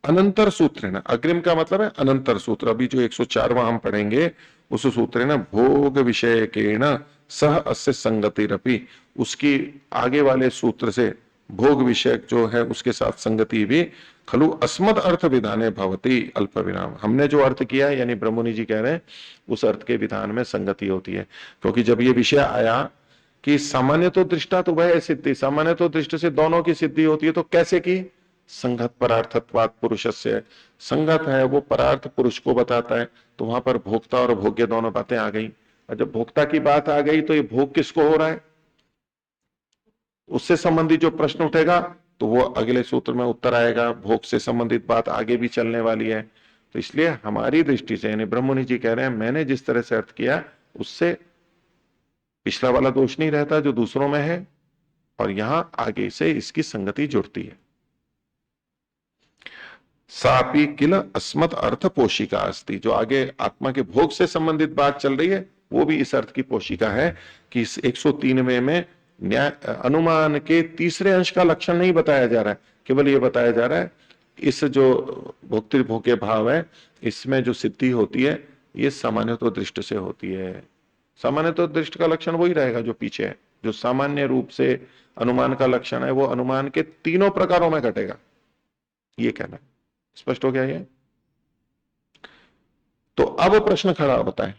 अनंतर सूत्र है। अग्रिम का मतलब है अनंतर सूत्र। अभी जो 104वां हम पढ़ेंगे उस सूत्र है भोग विषय के न सह अस्य संगतिरपि, उसकी आगे वाले सूत्र से भोग विषय जो है उसके साथ संगति भी खलु अस्मद अर्थ विधाने भवति अल्प विराम। हमने जो अर्थ किया है यानी ब्रह्ममुनि जी कह रहे हैं उस अर्थ के विधान में संगति होती है। क्योंकि जब ये विषय आया कि सामान्य तो दृष्टा तो वह सिद्धि, सामान्य तो दृष्टि से दोनों की सिद्धि होती है, तो कैसे की? संगत परार्थत्वात् पुरुषस्य, संगत है वो परार्थ पुरुष को बताता है, तो वहां पर भोक्ता और भोग्य दोनों बातें आ गई। और जब भोक्ता की बात आ गई तो ये भोग किसको हो रहा है, उससे संबंधित जो प्रश्न उठेगा तो वो अगले सूत्र में उत्तर आएगा। भोग से संबंधित बात आगे भी चलने वाली है। तो इसलिए हमारी दृष्टि से यानी ब्रह्ममुनि जी कह रहे हैं मैंने जिस तरह से अर्थ किया उससे पिछला वाला दोष नहीं रहता जो दूसरों में है, और यहां आगे से इसकी संगति जुड़ती है। सापी किल अस्मत् अर्थ पोषिका अस्ति, जो आगे आत्मा के भोग से संबंधित बात चल रही है वो भी इस अर्थ की पोषिका है कि इस 103वें में न्याय अनुमान के तीसरे अंश का लक्षण नहीं बताया जा रहा है, केवल ये बताया जा रहा है इस जो भोक्तृ भोग्य भाव है इसमें जो सिद्धि होती है ये सामान्य तो दृष्ट से होती है। सामान्य तो दृष्ट का लक्षण वही रहेगा जो पीछे है। जो सामान्य रूप से अनुमान का लक्षण है वो अनुमान के तीनों प्रकारों में घटेगा, ये कहना है। स्पष्ट हो गया ये? तो अब प्रश्न खड़ा होता है,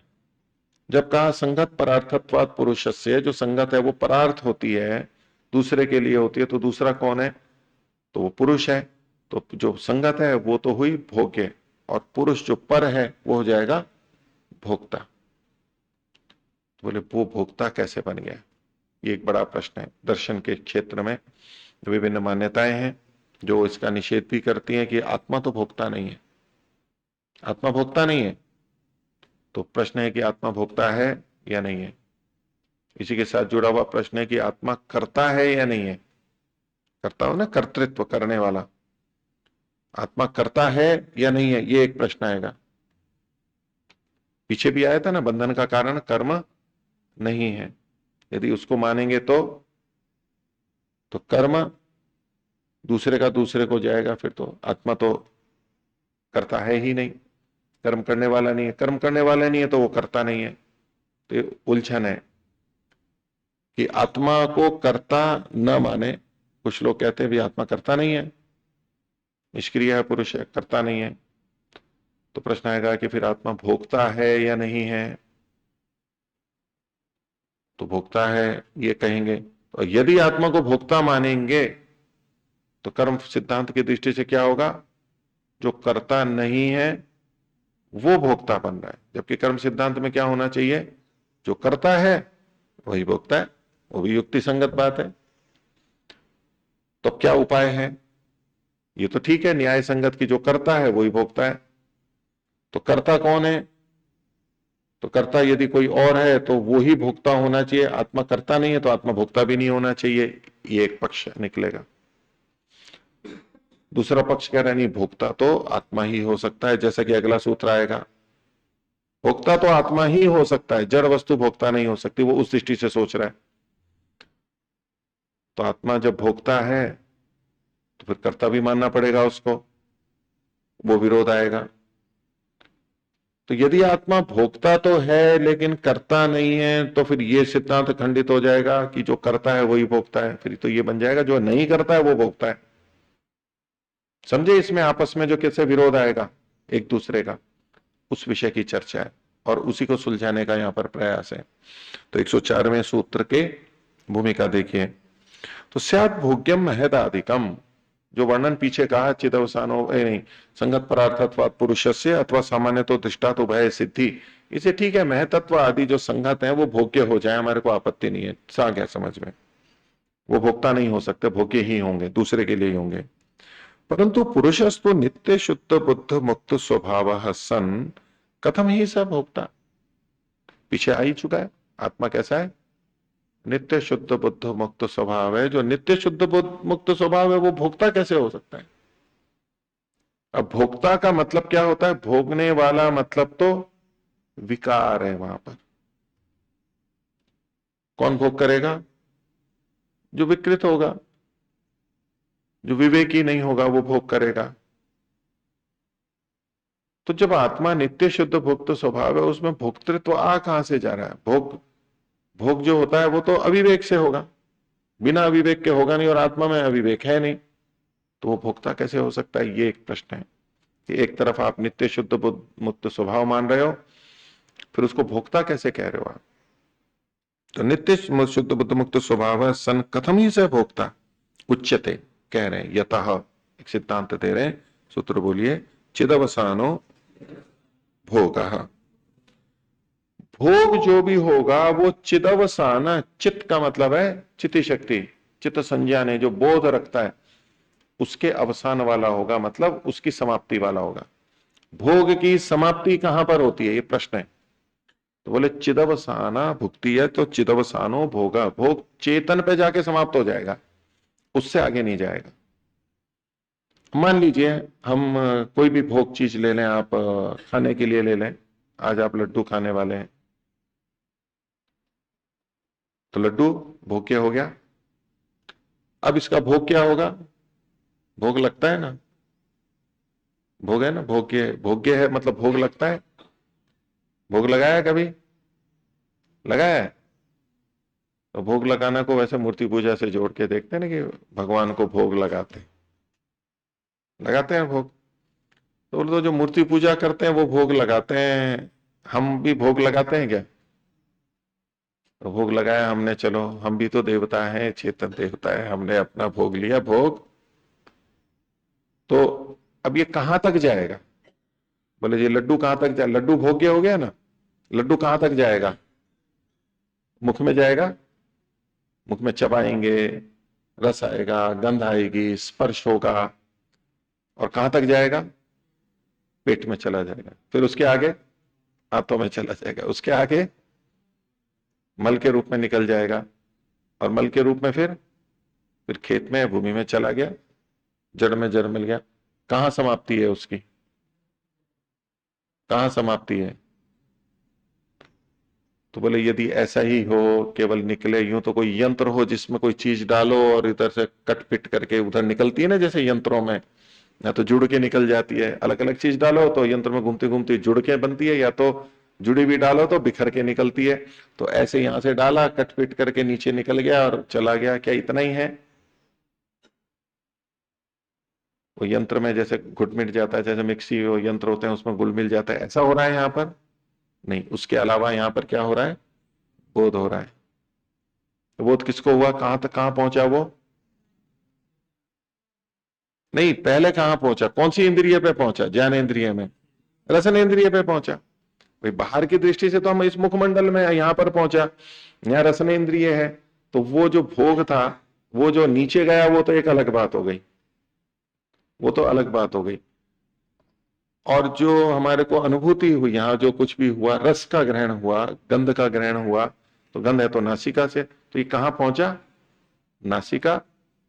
जब कहा संगत परार्थत्वात् पुरुषस्य, जो संगत है वो परार्थ होती है दूसरे के लिए होती है, तो दूसरा कौन है? तो वो पुरुष है। तो जो संगत है वो तो हुई भोग्य, और पुरुष जो पर है वो हो जाएगा भोक्ता। तो बोले वो भोक्ता कैसे बन गया? ये एक बड़ा प्रश्न है। दर्शन के क्षेत्र में विभिन्न मान्यताएं हैं जो इसका निषेध भी करती हैं कि आत्मा तो भोगता नहीं है, आत्मा भोगता नहीं है। तो प्रश्न है कि आत्मा भोगता है या नहीं है। इसी के साथ जुड़ा हुआ प्रश्न है कि आत्मा करता है या नहीं है। करता हो ना, कर्तृत्व, करने वाला, आत्मा करता है या नहीं है, ये एक प्रश्न आएगा। पीछे भी आया था ना, बंधन का कारण कर्म नहीं है। यदि उसको मानेंगे तो कर्म दूसरे का दूसरे को जाएगा, फिर तो आत्मा तो करता है ही नहीं, कर्म करने वाला नहीं है। कर्म करने वाला नहीं है तो वो करता नहीं है। तो ये उलझन है कि आत्मा को करता न माने। कुछ लोग कहते हैं भी आत्मा करता नहीं है, निष्क्रिय है, पुरुष है, करता नहीं है। तो प्रश्न आएगा कि फिर आत्मा भोगता है या नहीं है। तो भोगता है ये कहेंगे। तो यदि आत्मा को भोगता मानेंगे तो कर्म सिद्धांत की दृष्टि से क्या होगा, जो करता नहीं है वो भोक्ता बन रहा है। जबकि कर्म सिद्धांत में क्या होना चाहिए, जो करता है वही भोगता है। वो भी युक्ति संगत बात है। तो क्या उपाय है, ये तो ठीक है न्याय संगत की, जो करता है वही भोगता है। तो करता कौन है, तो करता यदि कोई और है तो वो ही भोक्ता होना चाहिए। आत्मा करता नहीं है तो आत्मा भोक्ता भी नहीं होना चाहिए। ये एक पक्ष निकलेगा। दूसरा पक्ष कह रहा है नहीं, भोक्ता तो आत्मा ही हो सकता है। जैसा कि अगला सूत्र आएगा, भोक्ता तो आत्मा ही हो सकता है, जड़ वस्तु भोक्ता नहीं हो सकती। वो उस दृष्टि से सोच रहा है। तो आत्मा जब भोक्ता है तो फिर कर्ता भी मानना पड़ेगा उसको, वो विरोध आएगा। तो यदि आत्मा भोक्ता तो है लेकिन करता नहीं है तो फिर ये सिद्धांत खंडित हो जाएगा कि जो करता है वही भोगता है। फिर तो ये बन जाएगा जो नहीं करता है वो भोगता है। समझे, इसमें आपस में जो कैसे विरोध आएगा एक दूसरे का, उस विषय की चर्चा है और उसी को सुलझाने का यहां पर प्रयास है। तो 104वें सूत्र के भूमिका देखिए। तो स्यात् भोग्यम महदाधिकम, जो वर्णन पीछे कहा, चिदवसानो नहीं संगत परार्थत्वात् पुरुषस्य अथवा सामान्य तो दृष्टा तो भय सिद्धि, इसे ठीक है महतत्व आदि जो संगत है वो भोग्य हो जाए, हमारे को आपत्ति नहीं है। सा गया समझ में, वो भोक्ता नहीं हो सकते, भोग्य ही होंगे, दूसरे के लिए ही होंगे। परंतु पुरुषस्तु नित्य शुद्ध बुद्ध मुक्त स्वभाव सन कथम ही स भोक्ता। पीछे आ ही चुका है। आत्मा कैसा है, नित्य शुद्ध बुद्ध मुक्त स्वभाव है। जो नित्य शुद्ध बुद्ध मुक्त स्वभाव है वो भोक्ता कैसे हो सकता है। अब भोक्ता का मतलब क्या होता है, भोगने वाला मतलब तो विकार है। वहां पर कौन भोग करेगा, जो विकृत होगा, जो विवेकी नहीं होगा वो भोग करेगा। तो जब आत्मा नित्य शुद्ध भोक्त स्वभाव है, उसमें भोक्तृत्व आ कहां से जा रहा है। भोग जो होता है वो तो अविवेक से होगा, बिना अविवेक के होगा नहीं, और आत्मा में अविवेक है नहीं, तो वो भोक्ता कैसे हो सकता है। ये एक प्रश्न है कि एक तरफ आप नित्य शुद्ध बुद्ध मुक्त स्वभाव मान रहे हो, फिर उसको भोक्ता कैसे कह रहे हो आप। तो नित्य शुद्ध बुद्ध मुक्त स्वभाव है सन कथम ही से भोक्ता उच्यते, कह रहे हैं यतः, एक सिद्धांत दे रहे हैं। सूत्र बोलिए, चिदवसानो भोगः, भोग जो भी होगा वो चिदवसान, चित्त का मतलब है चित्ती शक्ति, चित्त संज्ञान है, जो बोध रखता है, उसके अवसान वाला होगा, मतलब उसकी समाप्ति वाला होगा। भोग की समाप्ति कहां पर होती है, ये प्रश्न है। तो बोले चिदवसाना भुक्ति है, तो चिदवसानो भोगा, भोग चेतन पे जाके समाप्त हो जाएगा, उससे आगे नहीं जाएगा। मान लीजिए हम कोई भी भोग चीज ले लें, आप खाने के लिए ले लें। आज आप लड्डू खाने वाले हैं, तो लड्डू भोग्य हो गया। अब इसका भोग क्या होगा, भोग लगता है ना, भोग है ना, भोग्य, भोग्य है मतलब भोग लगता है। भोग लगाया कभी, लगाया है। तो भोग लगाना को वैसे मूर्ति पूजा से जोड़ के देखते हैं ना कि भगवान को भोग लगाते हैं भोग। तो जो मूर्ति पूजा करते हैं वो भोग लगाते हैं, हम भी भोग लगाते हैं क्या। तो भोग लगाया हमने, चलो हम भी तो देवता हैं, चेतन देवता है, हमने अपना भोग लिया भोग। तो अब ये कहां तक जाएगा, बोले ये लड्डू कहां तक जाए, लड्डू भोग्य हो गया ना, लड्डू कहां तक जाएगा, मुख में जाएगा, मुख में चबाएंगे, रस आएगा, गंध आएगी, स्पर्श होगा, और कहां तक जाएगा? पेट में चला जाएगा, फिर उसके आगे हाथों में चला जाएगा, उसके आगे मल के रूप में निकल जाएगा, और मल के रूप में फिर खेत में, भूमि में चला गया, जड़ में जड़ मिल गया। कहां समाप्ति है उसकी? कहां समाप्ति है? तो बोले यदि ऐसा ही हो, केवल निकले यूं, तो कोई यंत्र हो जिसमें कोई चीज डालो और इधर से कट पिट करके उधर निकलती है ना, जैसे यंत्रों में, या तो जुड़ के निकल जाती है, अलग अलग चीज डालो तो यंत्र में घूमती घूमती जुड़ के बनती है, या तो जुड़ी भी डालो तो बिखर के निकलती है। तो ऐसे यहां से डाला, कट पिट करके नीचे निकल गया और चला गया। क्या इतना ही है? वो यंत्र में जैसे घुट मिट जाता है, जैसे मिक्सी वो यंत्र होते हैं उसमें घुल मिल जाता है, ऐसा हो रहा है यहाँ पर? नहीं, उसके अलावा यहाँ पर क्या हो रहा है? बोध हो रहा है। तो बोध किसको हुआ? कहां तक, कहां पहुंचा वो? नहीं, पहले कहां पहुंचा? कौन सी इंद्रिय पे पहुंचा? ज्ञान इंद्रिय में, रसन इंद्रिय पे पहुंचा। भाई बाहर की दृष्टि से तो हम इस मुखमंडल में, यहां पर पहुंचा, यहाँ रसन इंद्रिय है, तो वो जो भोग था वो जो नीचे गया वो तो एक अलग बात हो गई, वो तो अलग बात हो गई। और जो हमारे को अनुभूति हुई, यहाँ जो कुछ भी हुआ, रस का ग्रहण हुआ, गंध का ग्रहण हुआ, तो गंध है तो नासिका से, तो ये कहां पहुंचा? नासिका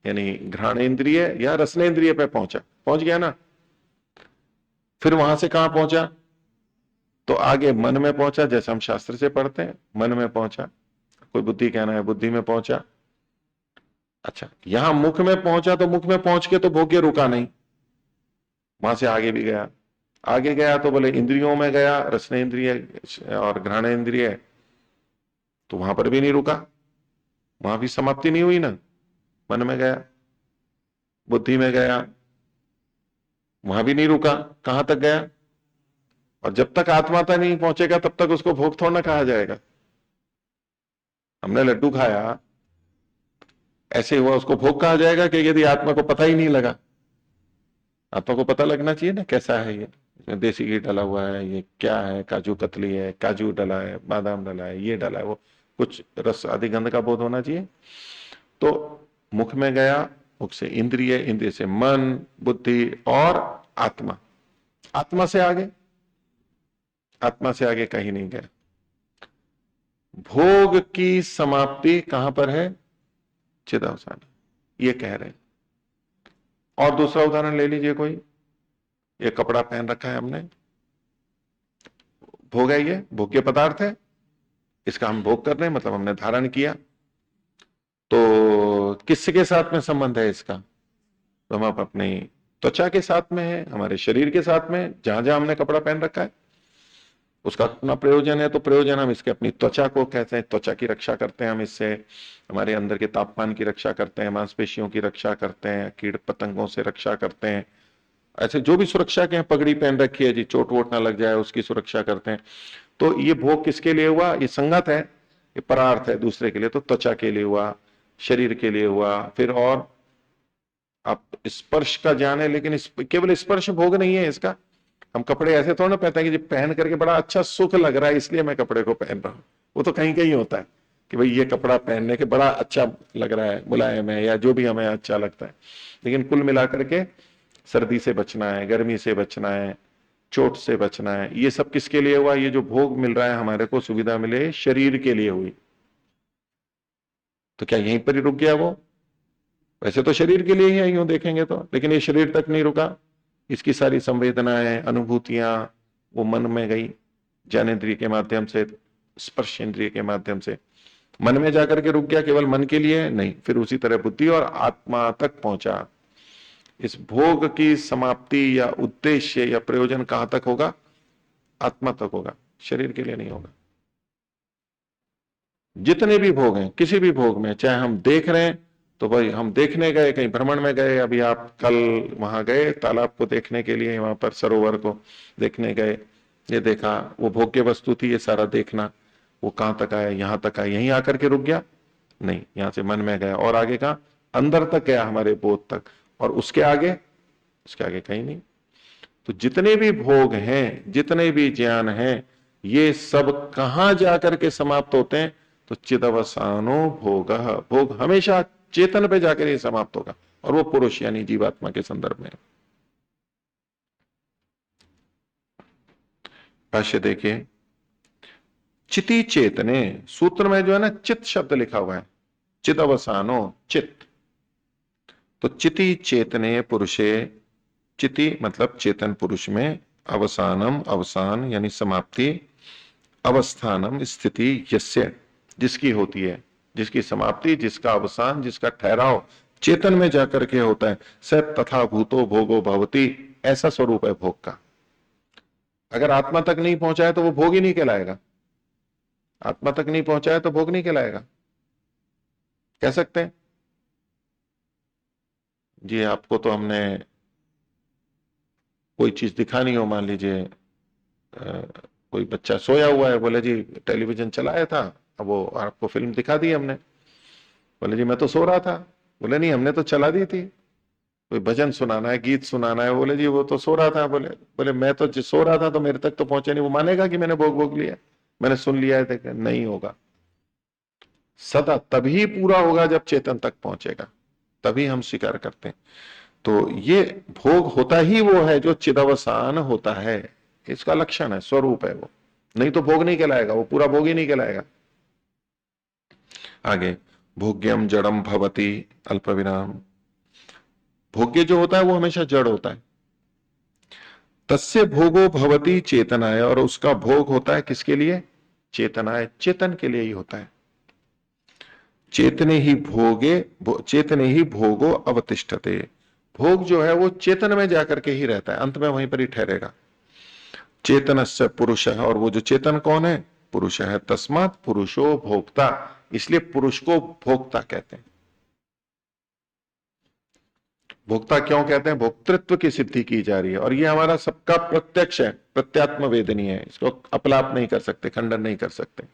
यानी घ्राण इंद्रिय या रसनेन्द्रिय पे पहुंचा, पहुंच गया ना। फिर वहां से कहां पहुंचा? तो आगे मन में पहुंचा, जैसे हम शास्त्र से पढ़ते हैं, मन में पहुंचा। कोई बुद्धि कहना है, बुद्धि में पहुंचा। अच्छा, यहां मुख में पहुंचा, तो मुख में पहुंच के तो भोग्य रुका नहीं, वहां से आगे भी गया। आगे गया तो बोले इंद्रियों में गया, रसनेन्द्रिय और घ्राणेन्द्रिय, तो वहां पर भी नहीं रुका, वहां भी समाप्ति नहीं हुई ना। मन में गया, बुद्धि में गया, वहां भी नहीं रुका, कहां तक गया? और जब तक आत्मा तक नहीं पहुंचेगा तब तक उसको भोग थोड़ा ना कहा जाएगा। हमने लड्डू खाया, ऐसे हुआ, उसको भोग कहा जाएगा कि यदि आत्मा को पता ही नहीं लगा? आत्मा को पता लगना चाहिए ना कैसा है ये, इसमें देसी घी डाला हुआ है, ये क्या है, काजू कतली है, काजू डाला है, बादाम डाला है, ये डाला है, वो कुछ रस आदि गंध का बोध होना चाहिए। तो मुख में गया, मुख से इंद्रिय, इंद्रिय से मन, बुद्धि और आत्मा, आत्मा से आगे, आत्मा से आगे कहीं नहीं गया। भोग की समाप्ति कहां पर है? चिदावसान, ये कह रहे हैं। और दूसरा उदाहरण ले लीजिए कोई, ये कपड़ा पहन रखा है हमने, भोग है, ये भोग्य पदार्थ है, इसका हम भोग कर रहे हैं, मतलब हमने धारण किया। तो किसके साथ में संबंध है इसका? तो हम अपनी त्वचा के साथ में है, हमारे शरीर के साथ में, जहां जहां हमने कपड़ा पहन रखा है उसका अपना प्रयोजन है। तो प्रयोजन हम इसके अपनी त्वचा को कहते हैं, त्वचा की रक्षा करते हैं हम इससे, हमारे अंदर के तापमान की रक्षा करते हैं, मांसपेशियों की रक्षा करते हैं, कीड़ पतंगों से रक्षा करते हैं, ऐसे जो भी सुरक्षा के हैं, पगड़ी पहन रखी है जी, चोट वोट ना लग जाए उसकी सुरक्षा करते हैं। तो ये भोग किसके लिए हुआ? ये संगत है, ये परार्थ है दूसरे के लिए। तो त्वचा के लिए हुआ, शरीर के लिए हुआ। फिर और आप स्पर्श का ज्ञान है, लेकिन केवल स्पर्श भोग नहीं है इसका। हम कपड़े ऐसे थोड़ा ना पहनते हैं कि जी पहन करके बड़ा अच्छा सुख लग रहा है इसलिए मैं कपड़े को पहन रहा हूं। वो तो कहीं कहीं होता है कि भाई ये कपड़ा पहनने के बड़ा अच्छा लग रहा है, मुलायम है, या जो भी हमें अच्छा लगता है। लेकिन कुल मिलाकर के सर्दी से बचना है, गर्मी से बचना है, चोट से बचना है, ये सब किसके लिए हुआ? ये जो भोग मिल रहा है हमारे को, सुविधा मिले, शरीर के लिए हुई। तो क्या यहीं पर ही रुक गया वो? वैसे तो शरीर के लिए ही है यूं देखेंगे तो, लेकिन ये शरीर तक नहीं रुका। इसकी सारी संवेदनाएं, अनुभूतियां वो मन में गई, ज्ञानेंद्रिय के माध्यम से, स्पर्श इंद्रिय के माध्यम से मन में जाकर के रुक गया। केवल मन के लिए नहीं, फिर उसी तरह बुद्धि और आत्मा तक पहुंचा। इस भोग की समाप्ति या उद्देश्य या प्रयोजन कहां तक होगा? आत्मा तक होगा, शरीर के लिए नहीं होगा। जितने भी भोग हैं, किसी भी भोग में, चाहे हम देख रहे हैं तो भाई हम देखने गए, कहीं भ्रमण में गए, अभी आप कल वहां गए तालाब को देखने के लिए, वहां पर सरोवर को देखने गए, ये देखा, वो भोग्य वस्तु थी, ये सारा देखना, वो कहां तक आया? यहां तक आया, यहीं आकर के रुक गया? नहीं, यहां से मन में गया और आगे कहां? अंदर तक गया, हमारे बोध तक। और उसके आगे कहीं नहीं। तो जितने भी भोग हैं, जितने भी ज्ञान हैं, ये सब कहां जाकर के समाप्त होते हैं? तो तो चिदवसानो भोग, भोग हमेशा चेतन पे जाकर ये समाप्त होगा, और वो पुरुष यानी जीवात्मा के संदर्भ में। भाष्य देखिए, चिति चेतने, सूत्र में जो है ना चित शब्द लिखा हुआ है, चिद अवसानो चित, तो चिति चेतने पुरुषे, चिति मतलब चेतन पुरुष में, अवसानम अवसान यानी समाप्ति, अवस्थानम स्थिति यस्य जिसकी होती है, जिसकी समाप्ति, जिसका अवसान, जिसका ठहराव चेतन में जाकर के होता है, स तथा भूतो भोगो भवति, ऐसा स्वरूप है भोग का। अगर आत्मा तक नहीं पहुंचा है तो वो भोग ही नहीं कहलाएगा, आत्मा तक नहीं पहुंचा है तो भोग नहीं कहलाएगा। कह सकते हैं जी, आपको तो हमने कोई चीज दिखानी हो, मान लीजिए कोई बच्चा सोया हुआ है, बोले जी टेलीविजन चलाया था, अब वो आपको फिल्म दिखा दी हमने, बोले जी मैं तो सो रहा था, बोले नहीं हमने तो चला दी थी। कोई भजन सुनाना है, गीत सुनाना है, बोले जी वो तो सो रहा था, बोले बोले मैं तो सो रहा था तो मेरे तक तो पहुंचे नहीं, वो मानेगा कि मैंने भोग लिया, मैंने सुन लिया है? देखे नहीं होगा। सदा तभी पूरा होगा जब चेतन तक पहुंचेगा, तभी हम स्वीकार करते हैं। तो ये भोग होता ही वो है जो चिदवसान होता है, इसका लक्षण है, स्वरूप है वो, नहीं तो भोग नहीं कहलाएगा, वो पूरा भोग ही नहीं कहलाएगा। आगे, भोग्यम जड़म भवति, अल्प विराम, भोग्य जो होता है वो हमेशा जड़ होता है। तस्य भोगो भवति चेतनाय, और उसका भोग होता है किसके लिए? चेतनाय, चेतन के लिए ही होता है। चेतने ही भोगे, चेतने ही भोगो अवतिष्ठते, भोग जो है वो चेतन में जाकर के ही रहता है, अंत में वहीं पर ही ठहरेगा। चेतनस्य पुरुष है, और वो जो चेतन कौन है? पुरुष है। तस्मात् पुरुषो भोक्ता, इसलिए पुरुष को भोक्ता कहते हैं। भोक्ता क्यों कहते हैं? भोक्तृत्व की सिद्धि की जा रही है, और ये हमारा सबका प्रत्यक्ष है, प्रत्यात्म वेदनीय है, इसको अपलाप नहीं कर सकते, खंडन नहीं कर सकते।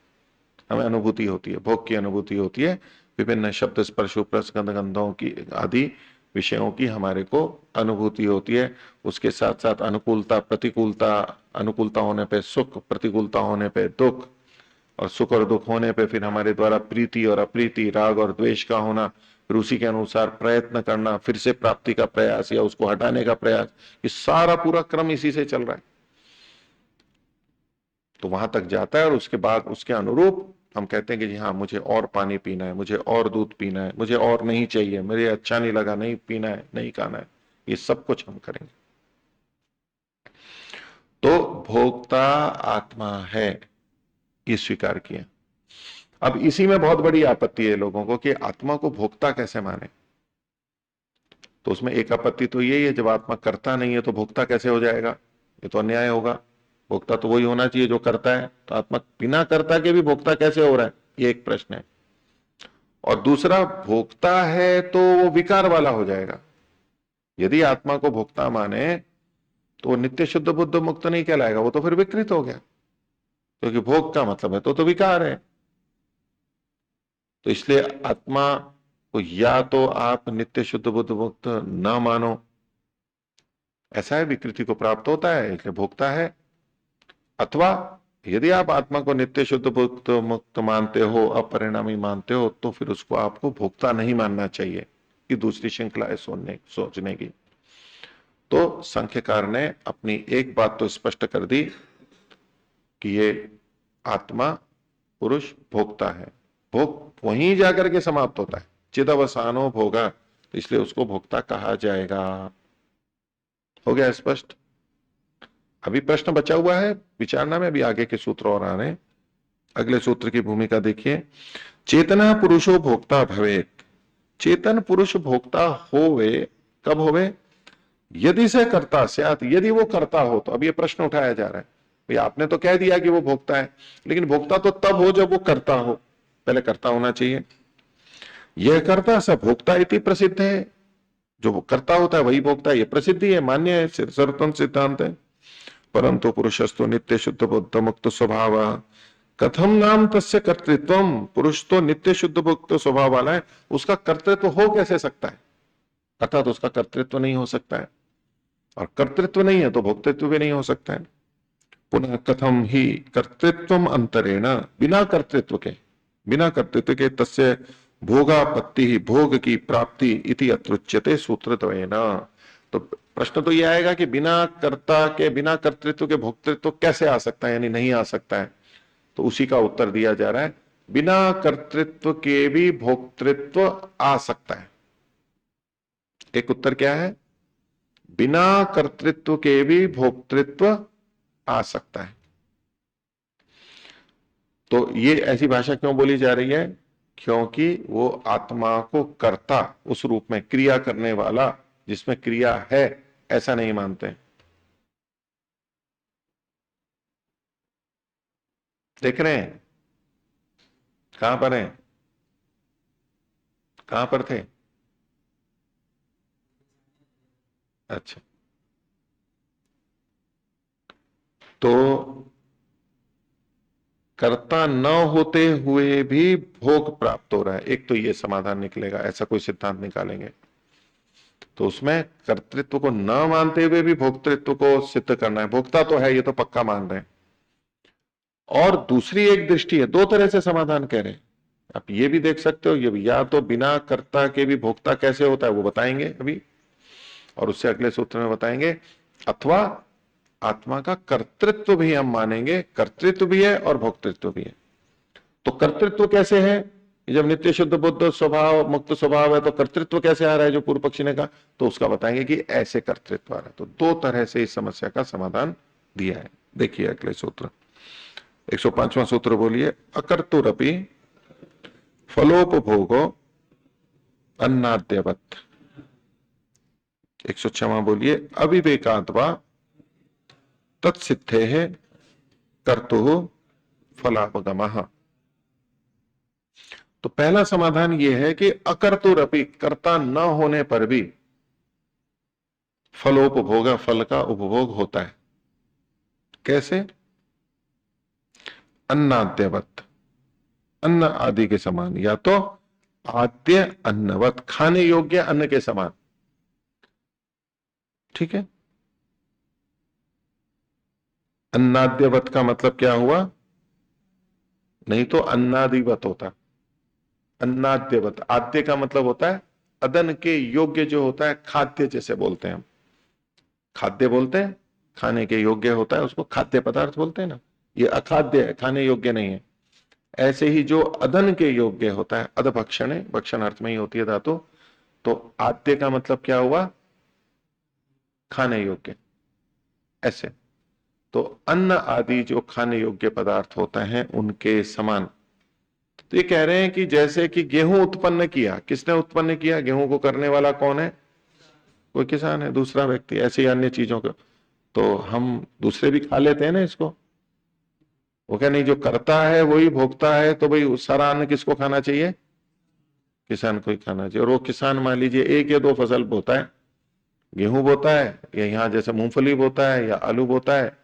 हमें अनुभूति होती है, भोग की अनुभूति होती है, विभिन्न शब्द स्पर्श प्रस्गंध गंधों की आदि विषयों की हमारे को अनुभूति होती है। उसके साथ साथ अनुकूलता प्रतिकूलता, अनुकूलता होने पे सुख, प्रतिकूलता होने पे दुख, और सुख और दुख होने पे फिर हमारे द्वारा प्रीति और अप्रीति, राग और द्वेष का होना, फिर उसी के अनुसार प्रयत्न करना, फिर से प्राप्ति का प्रयास या उसको हटाने का प्रयास, ये सारा पूरा क्रम इसी से चल रहा है। तो वहां तक जाता है, और उसके बाद उसके अनुरूप हम कहते हैं कि जी हाँ मुझे और पानी पीना है, मुझे और दूध पीना है, मुझे और नहीं चाहिए, मुझे अच्छा नहीं लगा, नहीं पीना है, नहीं खाना है, ये सब कुछ हम करेंगे। तो भोक्ता आत्मा है, ये स्वीकार किया। अब इसी में बहुत बड़ी आपत्ति है लोगों को कि आत्मा को भोक्ता कैसे माने। तो उसमें एक आपत्ति तो यही है, जब आत्मा करता नहीं है तो भोक्ता कैसे हो जाएगा? ये तो अन्याय होगा, भोक्ता तो वही होना चाहिए जो करता है, तो आत्मा बिना करता के भी भोक्ता कैसे हो रहा है? ये एक प्रश्न है। और दूसरा, भोक्ता है तो वो विकार वाला हो जाएगा। यदि आत्मा को भोक्ता माने तो नित्य शुद्ध बुद्ध मुक्त नहीं कहलाएगा, वो तो फिर विकृत हो गया, क्योंकि भोग का मतलब है तो विकार है। तो इसलिए आत्मा को या तो आप नित्य शुद्ध बुद्ध मुक्त ना मानो, ऐसा है, विकृति को प्राप्त होता है इसलिए भोक्ता है, अथवा यदि आप आत्मा को नित्य शुद्ध बुद्ध मुक्त मानते हो, अपरिणामी मानते हो, तो फिर उसको आपको भोक्ता नहीं मानना चाहिए। ये दूसरी श्रृंखला है सोचने की। तो संख्यकार ने अपनी एक बात तो स्पष्ट कर दी कि ये आत्मा पुरुष भोक्ता है, भोग वहीं जाकर के समाप्त होता है, चिदवसानो भोगा, तो इसलिए उसको भोक्ता कहा जाएगा। हो गया स्पष्ट? अभी प्रश्न बचा हुआ है विचारना में, अभी आगे के सूत्र और आ रहे हैं। अगले सूत्र की भूमिका देखिए, चेतना पुरुषो भोक्ता भवेत, चेतन पुरुष भोक्ता होवे, कब होवे? यदि से कर्ता स्यात्, यदि वो करता हो तो। अब ये प्रश्न उठाया जा रहा है, भाई आपने तो कह दिया कि वो भोक्ता है, लेकिन भोक्ता तो तब हो जब वो करता हो, पहले करता होना चाहिए। यह कर्ता स भोक्ता इति प्रसिद्ध है, जो वो करता होता है वही भोक्ता है, ये प्रसिद्धि है, मान्य है, सर्वतंत्र सिद्धांत है। परंतु पुरुषस्तु नित्य शुद्ध बुद्ध मुक्त स्वभाव, कथम नाम तस्य कर्तृत्वम, पुरुष तो नित्य शुद्ध मुक्त स्वभाव वाला है, उसका कर्तृत्व हो कैसे सकता है? अर्थात उसका कर्तृत्व नहीं हो सकता है, और कर्तृत्व नहीं है तो भोक्तृत्व भी नहीं हो सकता है। पुनः कथम ही कर्तृत्वम अंतरेण, बिना कर्तृत्व के, बिना कर्तृत्व के तस्य भोगापत्ति ही भोग की प्राप्ति इति अत्रुच्यते सूत्रद्वयेन। तो प्रश्न तो यह आएगा कि बिना कर्ता के, बिना कर्तृत्व के भोक्तृत्व कैसे आ सकता है, यानी नहीं आ सकता है। तो उसी का उत्तर दिया जा रहा है, बिना कर्तृत्व के भी भोक्तृत्व आ सकता है। एक उत्तर क्या है? बिना कर्तृत्व के भी भोक्तृत्व आ सकता है। तो ये ऐसी भाषा क्यों बोली जा रही है? क्योंकि वो आत्मा को कर्ता, उस रूप में क्रिया करने वाला, जिसमें क्रिया है, ऐसा नहीं मानते। देख रहे हैं कहां पर हैं? कहां पर थे? अच्छा, तो कर्ता न होते हुए भी भोग प्राप्त हो रहा है, एक तो ये समाधान निकलेगा, ऐसा कोई सिद्धांत निकालेंगे तो उसमें कर्तृत्व को न मानते हुए भी भोक्तृत्व को सिद्ध करना है। भोक्ता तो है, ये तो पक्का मान रहे हैं। और दूसरी एक दृष्टि है, दो तरह से समाधान कह रहे हैं। आप ये भी देख सकते हो, ये भी, या तो बिना कर्ता के भी भोक्ता कैसे होता है वो बताएंगे अभी, और उससे अगले सूत्र में बताएंगे, अथवा आत्मा का कर्तृत्व भी हम मानेंगे, कर्तृत्व भी है और भोक्तृत्व भी है। तो कर्तृत्व कैसे है? जब नित्य शुद्ध बुद्ध स्वभाव, मुक्त स्वभाव है, तो कर्तृत्व कैसे आ रहा है, जो पूर्व पक्षी ने कहा, तो उसका बताएंगे कि ऐसे कर्तृत्व आ रहा है। तो दो तरह से इस समस्या का समाधान दिया है। देखिए अगले सूत्र, 105वां सूत्र बोलिए, अकर्तुरपि फलोपभोगो अन्नाद्यवत। 106वां बोलिए, अविवेकाद्वा तत्सिद्धे है कर्तु फलापगमः। तो पहला समाधान यह है कि अकर्तुरपि, कर्ता न होने पर भी फलोपभोग, फल का उपभोग होता है। कैसे? अन्नाद्यवत, अन्न आदि के समान, या तो आद्य अन्नवत, खाने योग्य अन्न के समान। ठीक है, अन्नाद्यवत का मतलब क्या हुआ? नहीं तो अन्नादिवत होता। अन्नाद्यवत, आद्य का मतलब होता है अदन के योग्य, जो होता है खाद्य, जैसे बोलते हैं हम खाद्य बोलते हैं, खाने के योग्य होता है उसको खाद्य पदार्थ बोलते हैं ना। ये अखाद्य है, खाने योग्य नहीं है। ऐसे ही जो अदन के योग्य होता है, अदभक्षण है, भक्षण अर्थ में ही होती है धातु, तो आद्य का मतलब क्या हुआ? खाने योग्य। ऐसे तो अन्न आदि जो खाने योग्य पदार्थ होते हैं उनके समान। तो ये कह रहे हैं कि जैसे कि गेहूं उत्पन्न किया, किसने उत्पन्न किया? गेहूं को करने वाला कौन है? कोई किसान है, दूसरा व्यक्ति। ऐसे ही अन्य चीजों को तो हम दूसरे भी खा लेते हैं ना इसको। वो क्या नहीं, जो करता है वही भोगता है, तो भाई सारा अन्न किसको खाना चाहिए? किसान को ही खाना चाहिए। और वो किसान मान लीजिए एक या दो फसल बोता है, गेहूं बोता है, या यहाँ जैसे मूंगफली बोता है या आलू बोता है,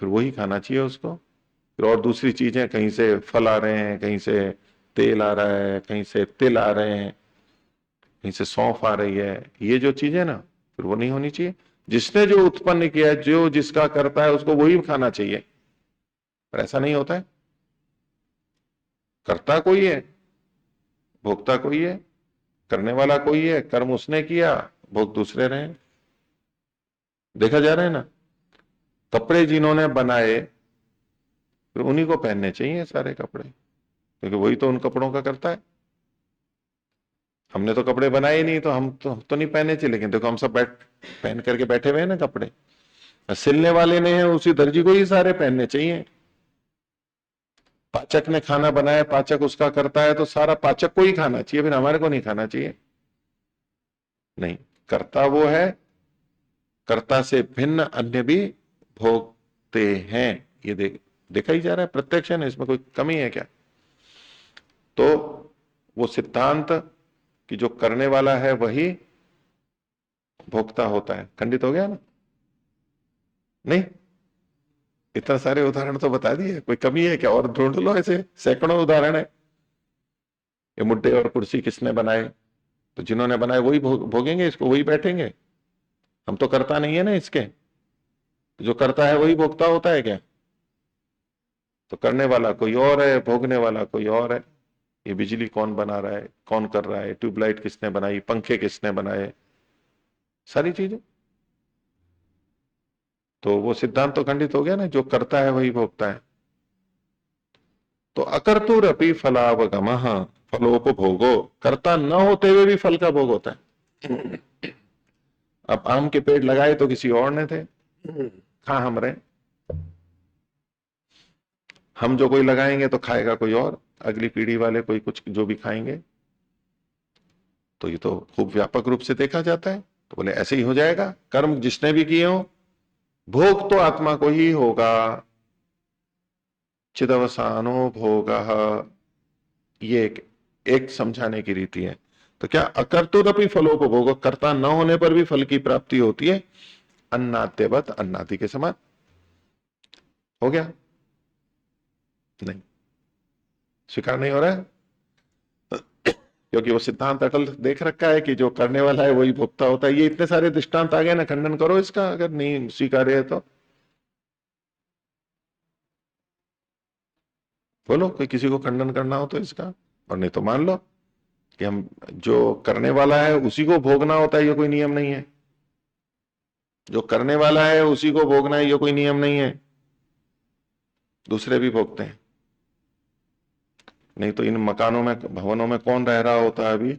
फिर वही खाना चाहिए उसको। फिर और दूसरी चीजें, कहीं से फल आ रहे हैं, कहीं से तेल आ रहा है, कहीं से तिल आ रहे हैं, कहीं से सौंफ आ रही है, ये जो चीजें ना, फिर वो नहीं होनी चाहिए। जिसने जो उत्पन्न किया, जो जिसका करता है उसको वही खाना चाहिए, पर ऐसा नहीं होता है। करता कोई है, भोक्ता कोई है, करने वाला कोई है, कर्म उसने किया, भोग दूसरे रहे। देखा जा रहा है ना, कपड़े जिन्होंने बनाए फिर उन्हीं को पहनने चाहिए सारे कपड़े, क्योंकि वही तो उन कपड़ों का करता है। हमने तो कपड़े बनाए ही नहीं, तो हम तो नहीं पहने चाहिए। लेकिन देखो हम सब पहन करके बैठे हुए हैं ना कपड़े। सिलने वाले ने है, उसी दर्जी को ही सारे पहनने चाहिए। पाचक ने खाना बनाया, पाचक उसका करता है, तो सारा पाचक को ही खाना चाहिए, फिर हमारे को नहीं खाना चाहिए। नहीं, कर्ता वो है, कर्ता से भिन्न अन्य भी भोगते हैं। ये देखा ही जा रहा है, प्रत्यक्ष है ना, इसमें कोई कमी है क्या? तो वो सिद्धांत कि जो करने वाला है वही भोक्ता होता है, खंडित हो गया ना? नहीं, इतना सारे उदाहरण तो बता दिए, कोई कमी है क्या? और ढूंढ लो, ऐसे सैकड़ों उदाहरण है। ये मुड्डे और कुर्सी किसने बनाए? तो जिन्होंने बनाए वही भोगेंगे इसको, वही बैठेंगे। हम तो करता नहीं है ना इसके, जो करता है वही भोक्ता होता है क्या? तो करने वाला कोई और है, भोगने वाला कोई और है। ये बिजली कौन बना रहा है, कौन कर रहा है, ट्यूबलाइट किसने बनाई, पंखे किसने बनाए, सारी चीजें। तो वो सिद्धांत तो खंडित हो गया ना, जो करता है वही भोगता है। तो अकर्तुरपि फलावगम फलोपभोगो, कर्ता न होते हुए भी फल का भोग होता है। अब आम के पेड़ लगाए तो किसी और ने थे, खा हम रहे, हम जो कोई लगाएंगे तो खाएगा कोई और, अगली पीढ़ी वाले कोई कुछ जो भी खाएंगे। तो ये तो खूब व्यापक रूप से देखा जाता है। तो बोले ऐसे ही हो जाएगा, कर्म जिसने भी किए हो, भोग तो आत्मा को ही होगा। चिदवसानो भोग, ये एक समझाने की रीति है। तो क्या अकर्तुरपि फलोपभोग, कर्ता न होने पर भी फल की प्राप्ति होती है, अन्नाद्यवत, अन्नादि के समान। हो गया? नहीं, स्वीकार नहीं हो रहा है, क्योंकि वो सिद्धांत अटल देख रखा है कि जो करने वाला है वही भोक्ता होता है। ये इतने सारे दृष्टांत आ गए ना, खंडन करो इसका अगर नहीं स्वीकार है तो। बोलो कोई किसी को खंडन करना हो तो इसका, और नहीं तो मान लो कि हम जो करने वाला है उसी को भोगना होता है, ये कोई नियम नहीं है। जो करने वाला है उसी को भोगना है, ये कोई नियम नहीं है, दूसरे भी भोगते हैं। नहीं तो इन मकानों में, भवनों में कौन रह रहा होता है अभी?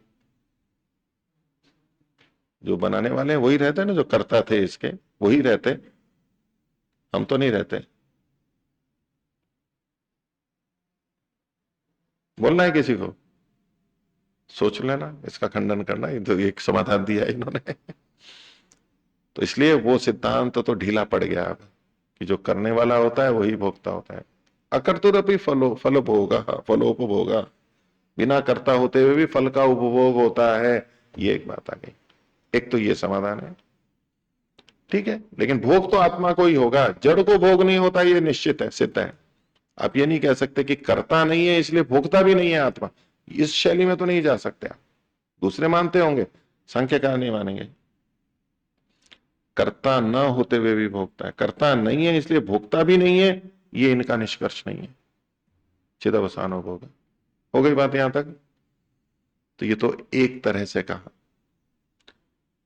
जो बनाने वाले हैं वही रहते हैं ना, जो करता थे इसके वही रहते, हम तो नहीं रहते। बोलना है किसी को, सोच लेना इसका खंडन करना, ये तो एक समाधान दिया है इन्होंने। तो इसलिए वो सिद्धांत तो ढीला पड़ गया अब, कि जो करने वाला होता है वही भोगता होता है। अकर्तुरपि फल भोगा फलोपभोगा, बिना कर्ता होते हुए भी फल का उपभोग होता है, ये एक बात आ गई। एक तो ये समाधान है, ठीक है। लेकिन भोग तो आत्मा को ही होगा, जड़ को भोग नहीं होता, ये निश्चित है, सिद्ध है। आप ये नहीं कह सकते कि कर्ता नहीं है इसलिए भोगता भी नहीं है आत्मा, इस शैली में तो नहीं जा सकते आप। दूसरे मानते होंगे, सांख्यकार नहीं मानेंगे। कर्ता न होते हुए भी भोगता है, कर्ता नहीं है इसलिए भोगता भी नहीं है, ये इनका निष्कर्ष नहीं है। चिदवसानो भोग। हो गई बात यहां तक? तो ये तो एक तरह से कहा।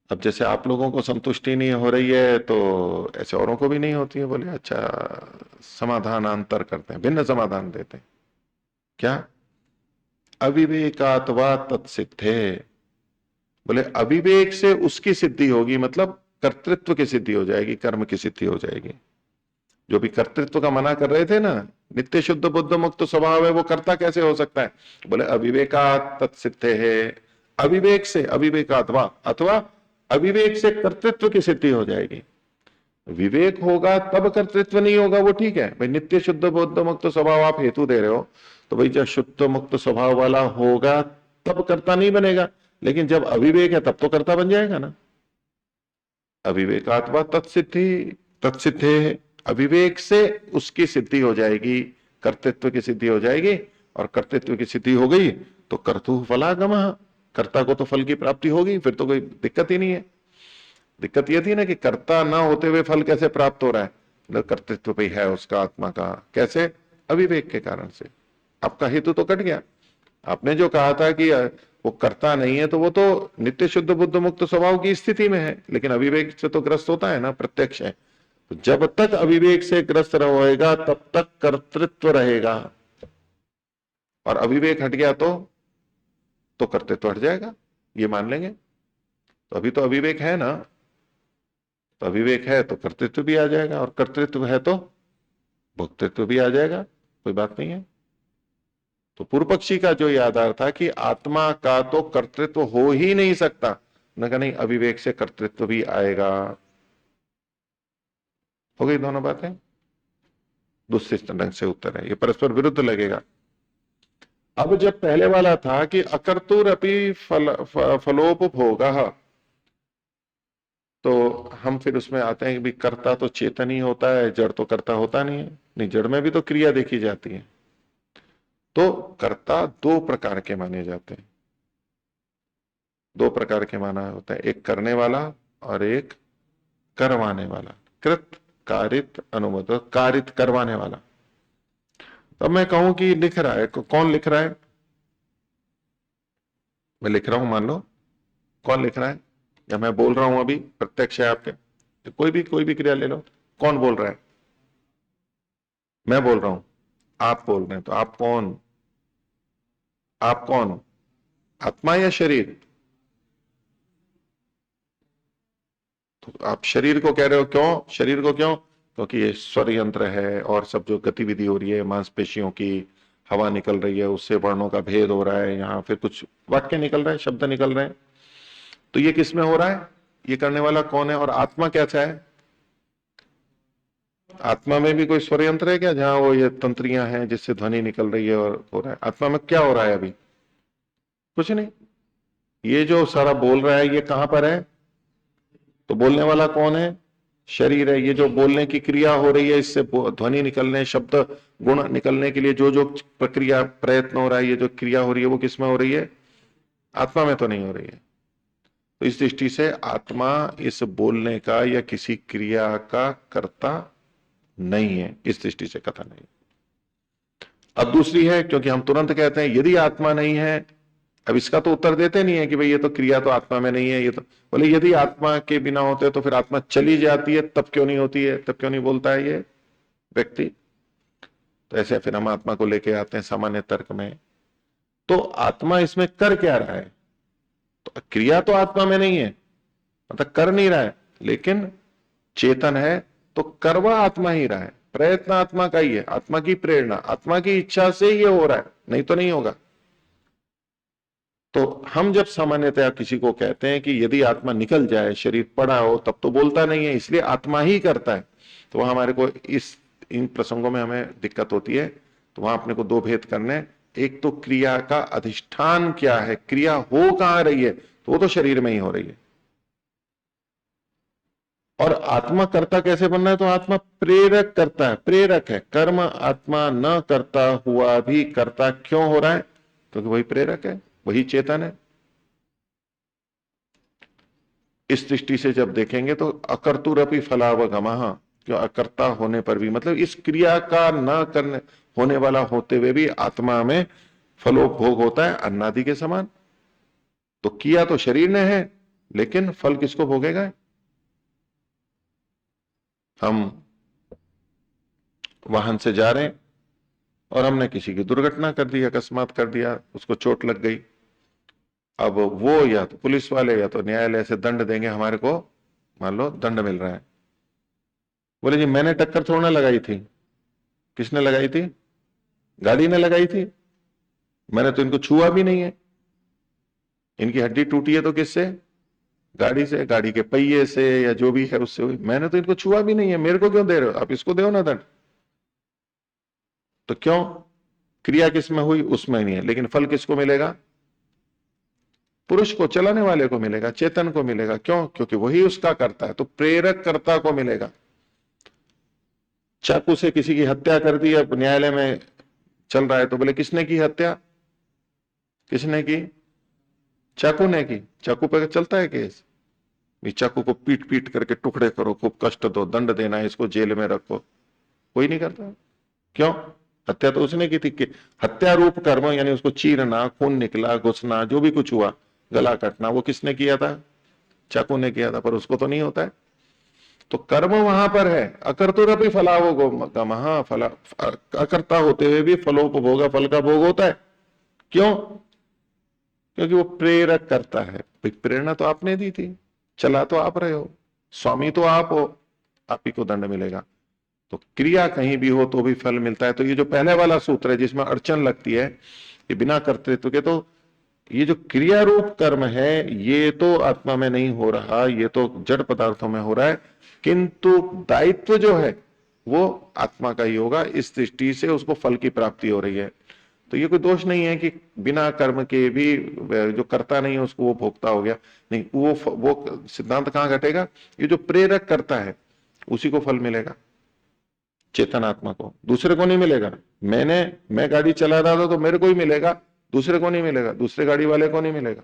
अब जैसे आप लोगों को संतुष्टि नहीं हो रही है तो ऐसे औरों को भी नहीं होती है। बोले अच्छा, समाधान अंतर करते हैं, भिन्न समाधान देते हैं। क्या? अविवेकात्वा तत्सिद्धे। बोले अविवेक से उसकी सिद्धि होगी, मतलब कर्तृत्व की सिद्धि हो जाएगी, कर्म की सिद्धि हो जाएगी। जो भी कर्तृत्व का मना कर रहे थे ना, नित्य शुद्ध बुद्ध मुक्त स्वभाव है, वो कर्ता कैसे हो सकता है? बोले अविवेकात् तत्सिद्धे है, अविवेक से, अविवेकात्वा, अथवा अविवेक से कर्तृत्व की सिद्धि हो जाएगी। विवेक होगा तब कर्तृत्व नहीं होगा, वो ठीक है भाई। नित्य शुद्ध बुद्ध मुक्त स्वभाव आप हेतु दे रहे हो, तो भाई जब शुद्ध मुक्त स्वभाव वाला होगा तब कर्ता नहीं बनेगा, लेकिन जब अविवेक है तब तो कर्ता बन जाएगा ना। अविवेकात्वा तत्सिद्धि, तत्सिद्धे, अविवेक से उसकी सिद्धि हो जाएगी, कर्तृत्व की सिद्धि हो जाएगी। और कर्तृत्व की सिद्धि हो गई तो कर्तु फलागम, कर्ता को तो फल की प्राप्ति होगी, फिर तो कोई दिक्कत ही नहीं है। दिक्कत यह थी ना कि कर्ता ना होते हुए फल कैसे प्राप्त हो रहा है, मतलब कर्तृत्व भी है उसका आत्मा का, कैसे? अविवेक के कारण से। आपका हेतु तो कट गया। आपने जो कहा था कि वो कर्ता नहीं है, तो वो तो नित्य शुद्ध बुद्ध मुक्त स्वभाव की स्थिति में है, लेकिन अविवेक से तो ग्रस्त होता है ना, प्रत्यक्ष है। तो जब तक अविवेक से ग्रस्त रहेगा तब तक कर्तृत्व रहेगा, और अविवेक हट गया तो कर्तृत्व हट जाएगा, ये मान लेंगे। तो अभी तो अविवेक है ना, तो अविवेक है तो कर्तृत्व भी आ जाएगा, और कर्तृत्व है तो भोक्तृत्व भी आ जाएगा, कोई बात नहीं है। तो पूर्व पक्षी का जो आधार था कि आत्मा का तो कर्तृत्व हो ही नहीं सकता, उन्होंने कहा नहीं, अविवेक से कर्तृत्व भी आएगा। हो गई दोनों बातें? दूसरे ढंग से उत्तर है, ये परस्पर विरुद्ध लगेगा। अब जब पहले वाला था कि अकर्तुरपि फलोपभोगः, तो हम फिर उसमें आते हैं कि भी कर्ता तो चेतन ही होता है, जड़ तो कर्ता होता नहीं है। नहीं, जड़ में भी तो क्रिया देखी जाती है। तो कर्ता दो प्रकार के माने जाते हैं, दो प्रकार के माना होता है, एक करने वाला और एक करवाने वाला। कृत कारित अनुमोदित, कारित करवाने वाला। तब मैं कहूं कि लिख रहा है, कौन लिख रहा है? मैं लिख रहा हूं मान लो, कौन लिख रहा है? या मैं बोल रहा हूं अभी, प्रत्यक्ष है आपके, तो कोई भी क्रिया ले लो, कौन बोल रहा है? मैं बोल रहा हूं, आप बोल रहे हैं, तो आप कौन? आप कौन? आत्मा या शरीर? तो आप शरीर को कह रहे हो, क्यों शरीर को? क्यों? क्योंकि ये स्वर यंत्र है और सब जो गतिविधि हो रही है मांसपेशियों की, हवा निकल रही है, उससे वर्णों का भेद हो रहा है, यहाँ फिर कुछ वाक्य निकल रहा है, शब्द निकल रहे हैं, तो ये किस में हो रहा है? ये करने वाला कौन है? और आत्मा क्या है? आत्मा में भी कोई स्वर यंत्र है क्या, जहां वो ये तंत्रियां हैं जिससे ध्वनि निकल रही है और हो रहा है? आत्मा में क्या हो रहा है अभी? कुछ नहीं। ये जो सारा बोल रहा है ये कहां पर है? तो बोलने वाला कौन है? शरीर है। ये जो बोलने की क्रिया हो रही है, इससे ध्वनि निकलने, शब्द गुण निकलने के लिए जो जो प्रक्रिया, प्रयत्न हो रहा है, ये जो क्रिया हो रही है, वो किसमें हो रही है? आत्मा में तो नहीं हो रही है। तो इस दृष्टि से आत्मा इस बोलने का या किसी क्रिया का कर्ता नहीं है, इस दृष्टि से कथन नहीं। अब दूसरी है, क्योंकि हम तुरंत कहते हैं यदि आत्मा नहीं है, अब इसका तो उत्तर देते नहीं है कि भाई ये तो क्रिया तो आत्मा में नहीं है, ये तो बोले यदि आत्मा के बिना होते तो फिर आत्मा चली जाती है, तब क्यों नहीं होती है, तब क्यों नहीं बोलता है ये व्यक्ति? तो ऐसे फिर हम आत्मा को लेके आते हैं सामान्य तर्क में। तो आत्मा इसमें कर क्या रहा है? तो क्रिया तो आत्मा में नहीं है, मतलब कर नहीं रहा है, लेकिन चेतन है तो करवा आत्मा ही रहा है, प्रयत्न आत्मा का ही है, आत्मा की प्रेरणा, आत्मा की इच्छा से ये हो रहा है, नहीं तो नहीं होगा। तो हम जब सामान्यतया किसी को कहते हैं कि यदि आत्मा निकल जाए, शरीर पड़ा हो, तब तो बोलता नहीं है, इसलिए आत्मा ही करता है, तो वहां हमारे को इन प्रसंगों में हमें दिक्कत होती है। तो वहां अपने को दो भेद करने, एक तो क्रिया का अधिष्ठान क्या है, क्रिया हो कहां रही है, तो वो तो शरीर में ही हो रही है। और आत्मा कर्ता कैसे बनना है? तो आत्मा प्रेरक करता है, प्रेरक है। कर्म आत्मा न करता हुआ भी कर्ता क्यों हो रहा है? क्योंकि वही प्रेरक है, वही चेतन है। इस दृष्टि से जब देखेंगे तो अकर्तुरपि फलावगमः, जो अकर्ता होने पर भी, मतलब इस क्रिया का न करने होने वाला होते हुए भी आत्मा में फलोपभोग होता है अन्नादि के समान। तो किया तो शरीर ने है, लेकिन फल किसको भोगेगा? हम वाहन से जा रहे हैं और हमने किसी की दुर्घटना कर दी, अकस्मात कर दिया, उसको चोट लग गई। अब वो या तो पुलिस वाले या तो न्यायालय से दंड देंगे हमारे को, मान लो दंड मिल रहा है, बोले जी मैंने टक्कर थोड़ा ना लगाई थी। किसने लगाई थी? गाड़ी ने लगाई थी, मैंने तो इनको छुआ भी नहीं है। इनकी हड्डी टूटी है तो किससे? गाड़ी से, गाड़ी के पहिए से या जो भी है उससे हुई, मैंने तो इनको छुआ भी नहीं है, मेरे को क्यों दे रहे हो? आप इसको दो ना दंड। तो क्यों? क्रिया किसमें हुई? उसमें नहीं है, लेकिन फल किसको मिलेगा? पुरुष को, चलाने वाले को मिलेगा, चेतन को मिलेगा। क्यों? क्योंकि वही उसका करता है, तो प्रेरक कर्ता को मिलेगा। चाकू से किसी की हत्या कर दी, अब न्यायालय में चल रहा है, तो बोले किसने की हत्या? किसने की? चाकू ने की। चाकू पे चलता है केस? चाकू को पीट पीट करके टुकड़े करो, खूब कष्ट दो, दंड देना है, इसको जेल में रखो, कोई नहीं करता। क्यों? हत्या तो उसने की थी। कि हत्या रूप कर्म, यानी उसको चीरना, खून निकला, घुसना, जो भी कुछ हुआ, गला काटना, वो किसने किया था? चाकू ने किया था, पर उसको तो नहीं होता है। तो कर्म वहां पर है। अकर्तुरपि फलावगमः, फला अकर्ता होते हुए भी फलोपभोग, फल का भोग होता है। क्यों? क्योंकि वो प्रेरक करता है। प्रेरणा तो आपने दी थी, चला तो आप रहे हो, स्वामी तो आप हो, आप ही को दंड मिलेगा। तो क्रिया कहीं भी हो तो भी फल मिलता है। तो ये जो पहले वाला सूत्र है जिसमें अड़चन लगती है कि बिना कर्तृत्व के, तो ये जो क्रिया रूप कर्म है ये तो आत्मा में नहीं हो रहा, ये तो जड़ पदार्थों में हो रहा है, किंतु दायित्व जो है वो आत्मा का ही होगा। इस दृष्टि से उसको फल की प्राप्ति हो रही है। तो ये कोई दोष नहीं है कि बिना कर्म के भी जो करता नहीं है उसको वो भोगता हो गया, नहीं। वो सिद्धांत कहां घटेगा? ये जो प्रेरक करता है उसी को फल मिलेगा, चेतन आत्मा को, दूसरे को नहीं मिलेगा। मैं गाड़ी चला रहा था तो मेरे को ही मिलेगा, दूसरे को नहीं मिलेगा, दूसरे गाड़ी वाले को नहीं मिलेगा।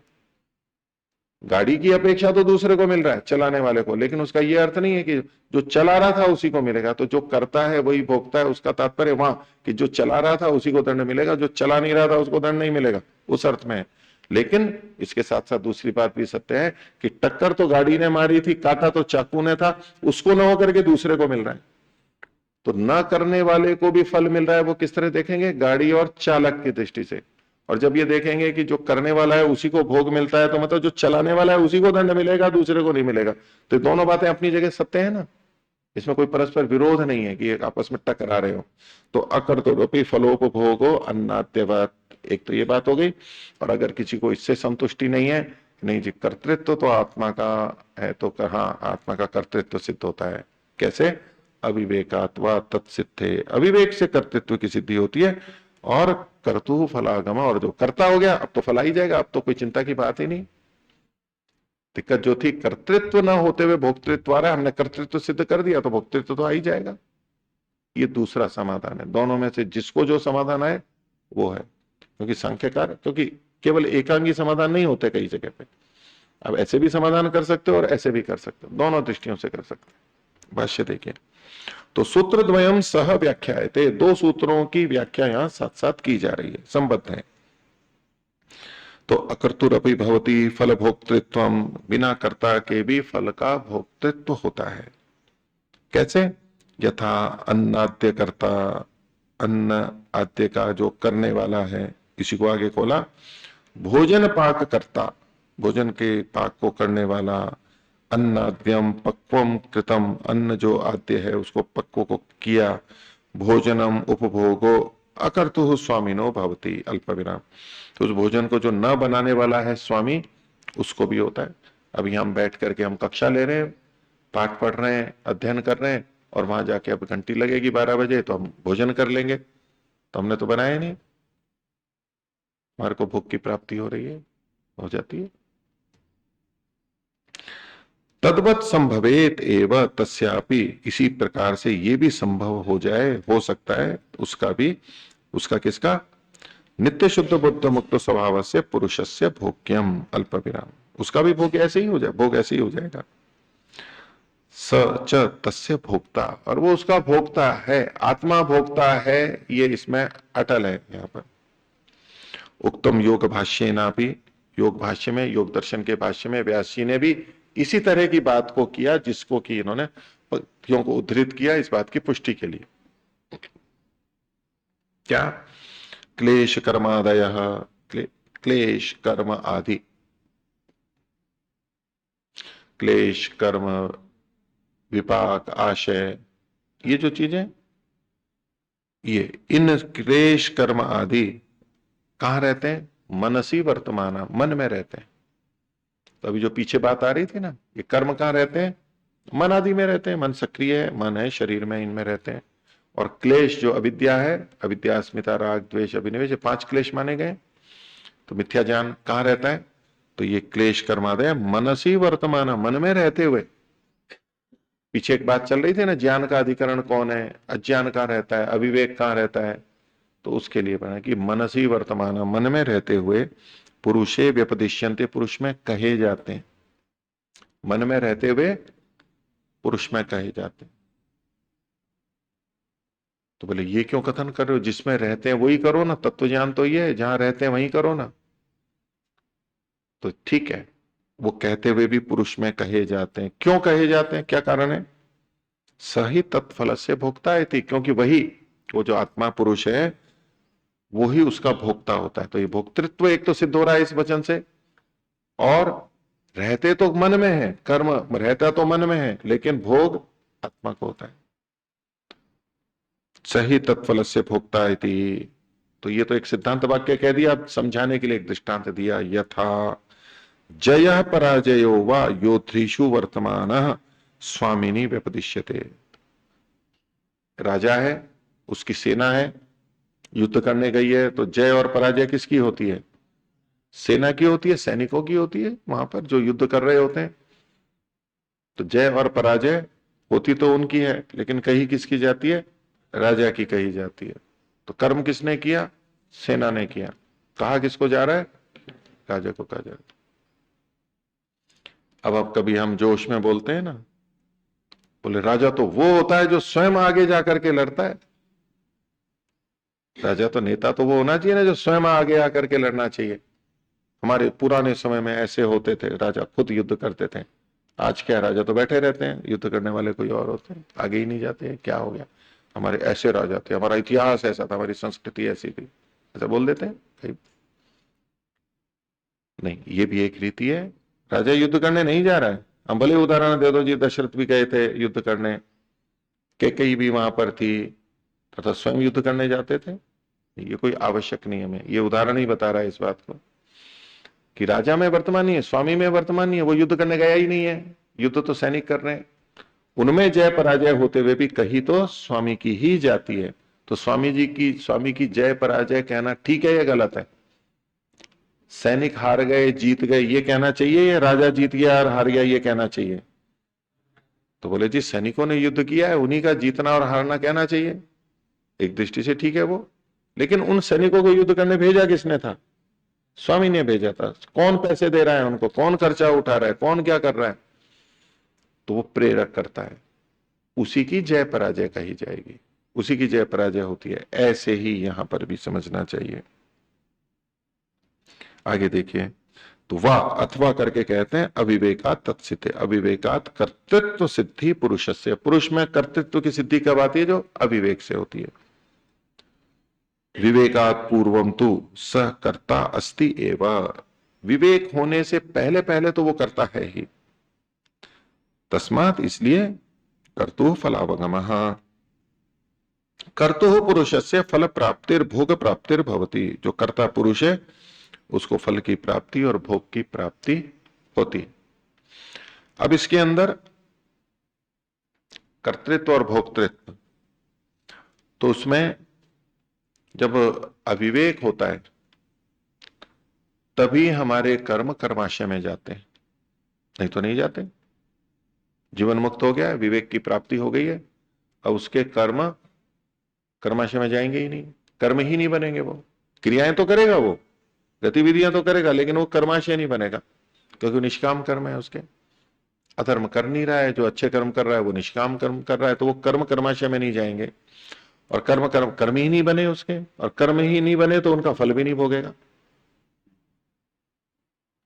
गाड़ी की अपेक्षा तो दूसरे को मिल रहा है, चलाने वाले को, लेकिन उसका ये अर्थ नहीं है कि जो चला रहा था उसी को मिलेगा। तो जो करता है वही भोगता है, उसका तात्पर्य वहां कि जो चला रहा था उसी को दंड मिलेगा, जो चला नहीं रहा था उसको दंड नहीं मिलेगा, उस अर्थ में है। लेकिन इसके साथ साथ दूसरी बात भी सत्य है कि टक्कर तो गाड़ी ने मारी थी, काटा तो चाकू ने था, उसको न होकर के दूसरे को मिल रहा है। तो न करने वाले को भी फल मिल रहा है, वो किस तरह देखेंगे? गाड़ी और चालक की दृष्टि से। और जब ये देखेंगे कि जो करने वाला है उसी को भोग मिलता है, तो मतलब जो चलाने वाला है उसी को दंड मिलेगा, दूसरे को नहीं मिलेगा। तो ये दोनों बातें अपनी जगह सत्य है ना, इसमें कोई परस्पर विरोध नहीं है कि एक आपस में टकरा रहे हो। तो अकर्तव्योपि फलोपभोगो अन्नाद्यवत्, एक तो ये बात हो गई। और अगर किसी को इससे संतुष्टि नहीं है, नहीं जी कर्तृत्व तो आत्मा का है, तो हाँ आत्मा का कर्तृत्व सिद्ध होता है। कैसे? अविवेकात्वा तत्सिद्धे, अविवेक से कर्तृत्व की सिद्धि होती है। और कर्तु फलागम, और जो कर्ता हो गया अब तो फल ही जाएगा, अब तो कोई चिंता की बात ही नहीं। दिक्कत जो थी कर्तृत्व न होते हुए भोक्तृत्व आ रहा है, हमने कर्तृत्व सिद्ध कर दिया तो भोक्तृत्व तो आ ही जाएगा। ये दूसरा समाधान है। दोनों में से जिसको जो समाधान आए वो है। क्योंकि सांख्यकार, क्योंकि केवल एकांगी समाधान नहीं होते कई जगह पे, अब ऐसे भी समाधान कर सकते हो और ऐसे भी कर सकते हो, दोनों दृष्टियों से कर सकते हो। भाष्य देखिए, तो सूत्र द्वयम सह व्याख्यायते, दो सूत्रों की व्याख्या यहां साथ साथ की जा रही है, संबद्ध है। तो अकर्तुरपि भवति फल भोक्तृत्वम, बिना कर्ता के भी फल का भोक्तृत्व होता है। कैसे? यथा अन्नाद्य कर्ता, अन्न आद्य का जो करने वाला है, इसी को आगे खोला, भोजन पाक करता, भोजन के पाक को करने वाला, अन्नाद्यम पक्वम कृतम, अन्न जो आद्य है उसको पक्व को किया, भोजनम उपभोगो अकर्तु स्वामिनो भवति अल्प विराम। तो उस भोजन को जो न बनाने वाला है स्वामी, उसको भी होता है। अभी हम बैठ करके हम कक्षा ले रहे हैं, पाठ पढ़ रहे हैं, अध्ययन कर रहे हैं, और वहां जाके अब घंटी लगेगी 12 बजे तो हम भोजन कर लेंगे, तो हमने तो बनाया नहीं, हमारे को भूख की प्राप्ति हो रही है, हो जाती है। तद्वत संभवेत एव तस्यापि, इसी प्रकार से ये भी संभव हो जाए, हो सकता है उसका भी, उसका किसका? नित्य शुद्ध बुद्ध मुक्त स्वभाव से पुरुषस्य भोग्यम अल्प विराम, उसका भी भोग ऐसे ही हो जाए, भोग ऐसे ही हो जाएगा। स च तस्य भोक्ता, और वो उसका भोक्ता है, आत्मा भोक्ता है, ये इसमें अटल है। यहाँ पर उक्तम योग भाष्य ना भी, योग भाष्य में, योग दर्शन के भाष्य में व्यास जी ने भी इसी तरह की बात को किया, जिसको कि इन्होंने पंक्तियों को उद्धृत किया इस बात की पुष्टि के लिए। क्या? क्लेश कर्मादय, क्लेश कर्म आदि, क्लेश कर्म विपाक आशय, ये जो चीजें, ये इन क्लेश कर्म आदि कहां रहते हैं? मनसी वर्तमान, मन में रहते हैं। तो अभी जो पीछे बात आ रही थी ना, ये कर्म कहां रहते हैं? मन आदि में रहते हैं। मन सक्रिय है, मन है शरीर में, इनमें रहते हैं। और क्लेश जो अविद्या है, अविद्या अस्मिता राग द्वेष अभिनिवेश, 5 क्लेश माने गए। तो मिथ्या ज्ञान कहां रहता है? तो ये क्लेश कर्मादय मनसी वर्तमान, मन में रहते हुए। पीछे एक बात चल रही थी ना, ज्ञान का अधिकरण कौन है, अज्ञान कहां रहता है, अविवेक कहां रहता है, तो उसके लिए बना कि मनसी वर्तमान, मन में रहते हुए, पुरुषे व्यपदिश्यन्ते, पुरुष में कहे जाते हैं, मन में रहते हुए पुरुष में कहे जाते हैं। तो बोले ये क्यों कथन कर रहे हो, जिसमें रहते हैं वही करो ना, तत्व ज्ञान तो ये है, जहां रहते हैं वही करो ना। तो ठीक है, वो कहते हुए भी पुरुष में कहे जाते हैं। क्यों कहे जाते हैं, क्या कारण है? सही तत्फल से भोक्ता है थी, क्योंकि वही, वो जो आत्मा पुरुष है वो ही उसका भोक्ता होता है। तो ये भोक्तृत्व एक तो सिद्ध हो रहा है इस वचन से, और रहते तो मन में है, कर्म रहता तो मन में है, लेकिन भोग आत्मा को होता है। सही तत्फल से भोक्ता है थी, तो ये तो एक सिद्धांत वाक्य कह दिया, अब समझाने के लिए एक दृष्टांत दिया। यथा जय पराजयो वा योद्धृषु वर्तमान स्वामिनी व्यपदिश्यते, राजा है, उसकी सेना है, युद्ध करने गई है, तो जय और पराजय किसकी होती है? सेना की होती है, सैनिकों की होती है, वहां पर जो युद्ध कर रहे होते हैं। तो जय और पराजय होती तो उनकी है, लेकिन कही किसकी जाती है? राजा की कही जाती है। तो कर्म किसने किया? सेना ने किया। कहा किसको जा रहा है? राजा को कहा जा रहा है। अब कभी हम जोश में बोलते हैं ना, बोले राजा तो वो होता है जो स्वयं आगे जाकर के लड़ता है। राजा तो, नेता तो वो होना चाहिए ना जो स्वयं आगे आकर के लड़ना चाहिए। हमारे पुराने समय में ऐसे होते थे, राजा खुद युद्ध करते थे। आज क्या, राजा तो बैठे रहते हैं, युद्ध करने वाले कोई और होते हैं, आगे ही नहीं जाते हैं। क्या हो गया, हमारे ऐसे राजा थे, हमारा इतिहास ऐसा था, हमारी संस्कृति ऐसी थी, ऐसा बोल देते हैं कई। नहीं, ये भी एक रीति है। राजा युद्ध करने नहीं जा रहा है। हम भले उदाहरण दे दो जी, दशरथ भी गए थे युद्ध करने, कैकेयी भी वहां पर थी, तथा स्वयं युद्ध करने जाते थे। ये कोई आवश्यक नहीं हमें, ये उदाहरण ही बता रहा है इस बात को कि राजा में वर्तमान नहीं है, स्वामी में वर्तमान नहीं है। वो युद्ध करने गया ही नहीं है, युद्ध तो सैनिक कर रहे हैं। उनमें जय पराजय होते हुए भी कही तो स्वामी की ही जाती है। तो स्वामी की जय पराजय कहना ठीक है या गलत है? सैनिक हार गए जीत गए ये कहना चाहिए, या राजा जीत गया और हार गया ये कहना चाहिए? तो बोले जी सैनिकों ने युद्ध किया है, उन्हीं का जीतना और हारना कहना चाहिए। एक दृष्टि से ठीक है वो, लेकिन उन सैनिकों को युद्ध करने भेजा किसने था? स्वामी ने भेजा था। कौन पैसे दे रहा है उनको, कौन खर्चा उठा रहा है, कौन क्या कर रहा है? तो वो प्रेरक करता है, उसी की जय पराजय कही जाएगी, उसी की जय पराजय होती है। ऐसे ही यहां पर भी समझना चाहिए। आगे देखिए, तो वाह अथवा करके कहते हैं अविवेकात तत्सिद्धि। अविवेकात कर्तृत्व सिद्धि पुरुषस्य। पुरुष में कर्तृत्व की सिद्धि कब आती है? जो अविवेक से होती है। विवेकात पूर्वम तु सह कर्ता अस्ति एव। विवेक होने से पहले पहले तो वो करता है ही। तस्मात इसलिए कर्तु फलावगमः। कर्तु पुरुषस्य फल प्राप्तिर भोग प्राप्तिर भवति। जो कर्ता पुरुष है उसको फल की प्राप्ति और भोग की प्राप्ति होती। अब इसके अंदर कर्तृत्व और भोक्तृत्व, तो उसमें जब अविवेक होता है तभी हमारे कर्म कर्माशय में जाते हैं, नहीं तो नहीं जाते। जीवन मुक्त हो गया, विवेक की प्राप्ति हो गई है, अब उसके कर्म कर्माशय में जाएंगे ही नहीं, कर्म ही नहीं बनेंगे। वो क्रियाएं तो करेगा, वो गतिविधियां तो करेगा, लेकिन वो कर्माशय नहीं बनेगा, क्योंकि निष्काम कर्म है उसके। अधर्म कर नहीं रहा है, जो अच्छे कर्म कर रहा है वो निष्काम कर्म कर रहा है, तो वो कर्म कर्माशय में नहीं जाएंगे। और कर्म ही नहीं बने उसके, और कर्म ही नहीं बने तो उनका फल भी नहीं भोगेगा,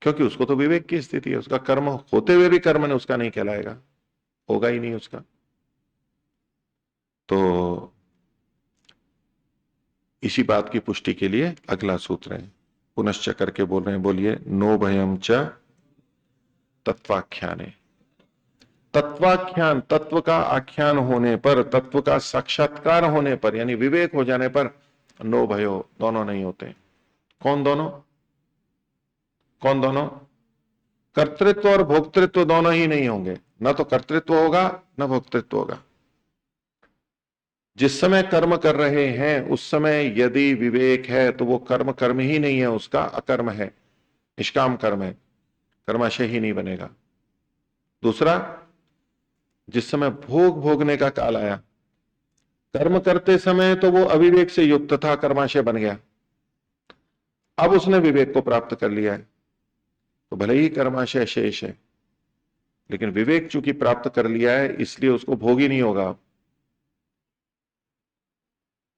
क्योंकि उसको तो विवेक की स्थिति है। उसका कर्म होते हुए भी कर्म ने उसका नहीं कहलाएगा, होगा ही नहीं उसका। तो इसी बात की पुष्टि के लिए अगला सूत्र है, पुनश्च करके बोल रहे हैं, बोलिए। नो भयम च तत्वाख्याने। तत्वाख्यान, तत्व का आख्यान होने पर, तत्व का साक्षात्कार होने पर, यानी विवेक हो जाने पर नो भयो, दोनों नहीं होते। कौन दोनों? कौन दोनों? कर्तृत्व और भोक्तृत्व दोनों ही नहीं होंगे। ना तो कर्तृत्व होगा ना भोक्तृत्व होगा। जिस समय कर्म कर रहे हैं उस समय यदि विवेक है तो वो कर्म कर्म ही नहीं है, उसका अकर्म है, निष्काम कर्म है, कर्माशय ही नहीं बनेगा। दूसरा, जिस समय भोग भोगने का काल आया, कर्म करते समय तो वो अविवेक से युक्त था, कर्माशय बन गया। अब उसने विवेक को प्राप्त कर लिया है, तो भले ही कर्माशय शेष है, लेकिन विवेक चूंकि प्राप्त कर लिया है इसलिए उसको भोग ही नहीं होगा।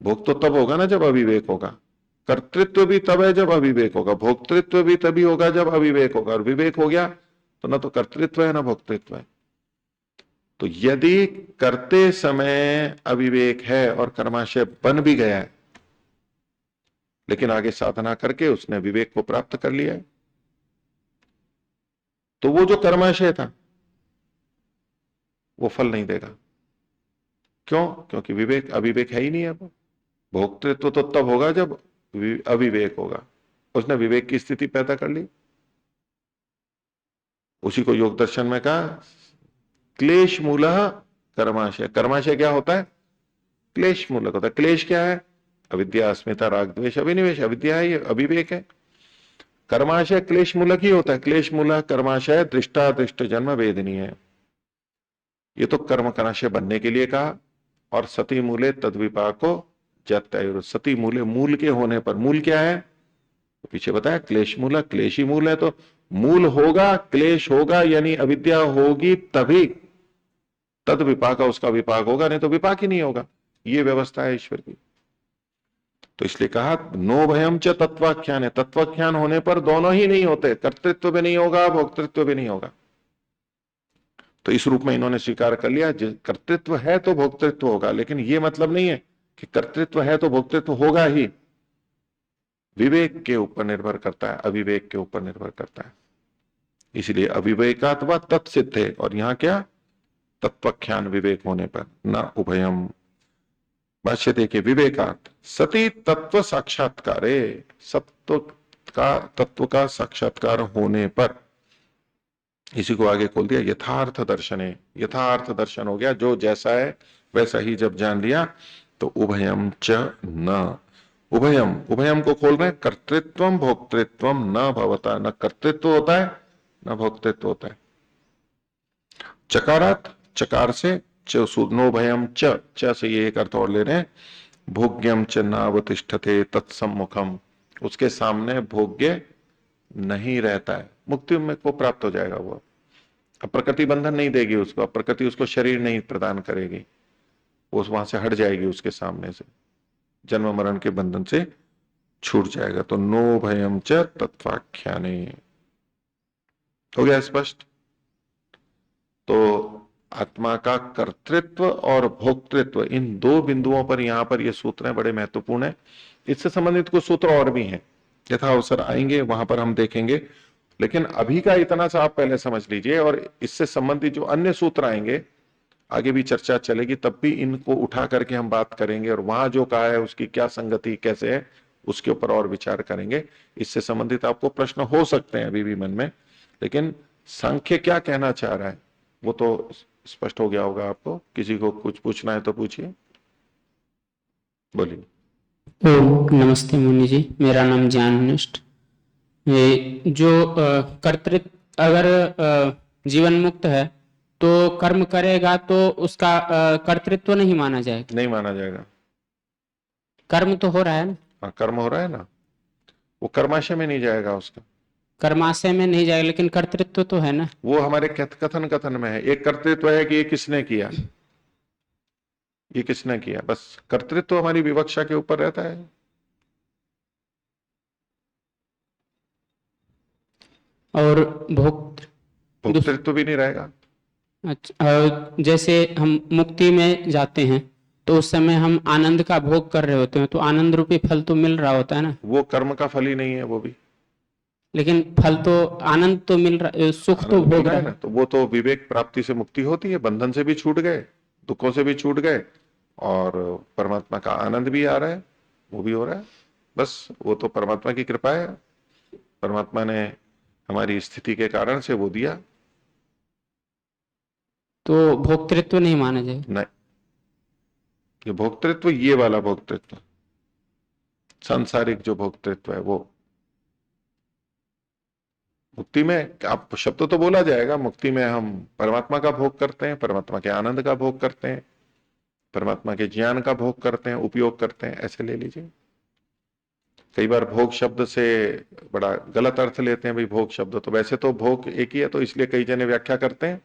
भोग तो तब होगा ना जब अविवेक होगा। कर्तृत्व भी तब है जब अविवेक होगा, भोक्तृत्व भी तभी होगा जब अविवेक होगा। और विवेक हो गया तो ना तो कर्तृत्व है ना भोक्तृत्व है। तो यदि करते समय अविवेक है और कर्माशय बन भी गया है, लेकिन आगे साधना करके उसने विवेक को प्राप्त कर लिया है, तो वो जो कर्माशय था वो फल नहीं देगा। क्यों? क्योंकि विवेक, अविवेक है ही नहीं है। अब भोक्तृत्व तो तब होगा जब अविवेक होगा। उसने विवेक की स्थिति पैदा कर ली। उसी को योग दर्शन में कहा क्लेश मूलः कर्माशय। कर्माशय क्या होता है? क्लेश मूलक होता है। क्लेश क्या है? अविद्या, अस्मिता, राग, द्वेष, अभिनिवेश। अविद्या है, ये अविवेक है। कर्माशय क्लेश मूलक ही होता है। क्लेश मूलक कर्माशय दृष्टा दृष्ट जन्म वेदनीय है। ये तो कर्म कर्माशय बनने के लिए कहा। और सती मूले तद्विपाको जत्यायुर। सती मूले, मूल के होने पर। मूल क्या है? तो पीछे बताया क्लेश मूलक, क्लेश ही मूल है, तो मूल होगा, क्लेश होगा, यानी अविद्या होगी, तभी तद विपाक उसका विपाक होगा, नहीं तो विपाक ही नहीं होगा। ये व्यवस्था है ईश्वर की। तो इसलिए कहा नो भयम च तत्वाख्यान है, तत्वाख्यान होने पर दोनों ही नहीं होते, कर्तृत्व भी नहीं होगा, भोक्तृत्व भी नहीं होगा। तो इस रूप में इन्होंने स्वीकार कर लिया, कर्तृत्व है तो भोक्तृत्व होगा, लेकिन ये मतलब नहीं है कि कर्तृत्व है तो भोक्तृत्व होगा ही। विवेक के ऊपर निर्भर करता है, अविवेक के ऊपर निर्भर करता है। इसलिए अविवेकात्वा तत्सिद्ध है, और यहां क्या, तत्वख्यान विवेक होने पर, न उभयम। भाष्य देखिए, विवेकात सती तत्व साक्षात्कारे, तत्व का साक्षात्कार होने पर, इसी को आगे खोल दिया यथार्थ दर्शन है। यथार्थ दर्शन हो गया, जो जैसा है वैसा ही जब जान लिया, तो उभयम च न, उभयम, उभयम को खोल रहे हैं, कर्तृत्वम भोक्तृत्वम न भवता, न कर्तृत्व होता है न भोक्तृत्व होता है। चकारात, चकार से, नो भयम च से ये एक अर्थ और ले रहे हैं, भोग्यम च नावतिष्ठते तत्सम्मुखम, उसके सामने भोग्य नहीं रहता है, मुक्ति में को प्राप्त हो जाएगा वो। अब प्रकृति बंधन नहीं देगी उसको, अब प्रकृति उसको शरीर नहीं प्रदान करेगी, वो वहां से हट जाएगी, उसके सामने से जन्म मरण के बंधन से छूट जाएगा। तो नो भयम च तत्वाख्याने, हो गया स्पष्ट। तो आत्मा का कर्तृत्व और भोक्तृत्व, इन दो बिंदुओं पर यहां पर ये सूत्र है, बड़े महत्वपूर्ण है। इससे संबंधित कुछ सूत्र और भी हैं, यथा अवसर आएंगे वहां पर हम देखेंगे, लेकिन अभी का इतना सा आप पहले समझ लीजिए, और इससे संबंधित जो अन्य सूत्र आएंगे आगे भी चर्चा चलेगी, तब भी इनको उठा करके हम बात करेंगे, और वहां जो कहा है उसकी क्या संगति कैसे है उसके ऊपर और विचार करेंगे। इससे संबंधित आपको प्रश्न हो सकते हैं अभी भी मन में, लेकिन सांख्य क्या कहना चाह रहा है वो तो स्पष्ट हो गया होगा आपको। किसी को कुछ पूछना है तो पूछिए, बोलिए। ओम नमस्ते मुनि जी, मेरा नाम ज्ञाननिष्ठ। ये जो कर्तृत्व, अगर जीवन मुक्त है तो कर्म करेगा तो उसका कर्तृत्व नहीं माना जाएगा? नहीं माना जाएगा, कर्म तो हो रहा है ना? हाँ कर्म हो रहा है ना, वो कर्माशय में नहीं जाएगा, उसका कर्माशय में नहीं जाएगा, लेकिन कर्तृत्व तो है ना? वो हमारे कथन में है। एक कर्तृत्व है कि ये किसने किया, ये किसने किया, बस कर्तृत्व हमारी विवक्षा के ऊपर रहता है। और भोक्तृत्व भी नहीं रहेगा। अच्छा, जैसे हम मुक्ति में जाते हैं तो उस समय हम आनंद का भोग कर रहे होते हैं, तो आनंद रूपी फल तो मिल रहा होता है ना? वो कर्म का फल ही नहीं है वो भी, लेकिन फल तो, आनंद तो मिल रहा, सुख तो आनंद मिल भोग रहा रहा है ना। तो वो तो विवेक प्राप्ति से मुक्ति होती है, बंधन से भी छूट गए, दुखों से भी छूट गए, और परमात्मा का आनंद भी आ रहा है, वो भी हो रहा है। बस वो तो परमात्मा की कृपा है, परमात्मा ने हमारी स्थिति के कारण से वो दिया। तो भोक्तृत्व नहीं माना जाए? नहीं, ये भोक्तृत्व, ये वाला भोक्तृत्व, सांसारिक जो भोक्तृत्व है वो मुक्ति में, आप शब्द तो बोला जाएगा, मुक्ति में हम परमात्मा का भोग करते हैं, परमात्मा के आनंद का भोग करते हैं, परमात्मा के ज्ञान का भोग करते हैं, उपयोग करते हैं, ऐसे ले लीजिए। कई बार भोग शब्द से बड़ा गलत अर्थ लेते हैं, भाई भोग शब्द तो, वैसे तो भोग एक ही है, तो इसलिए कई जने व्याख्या करते हैं,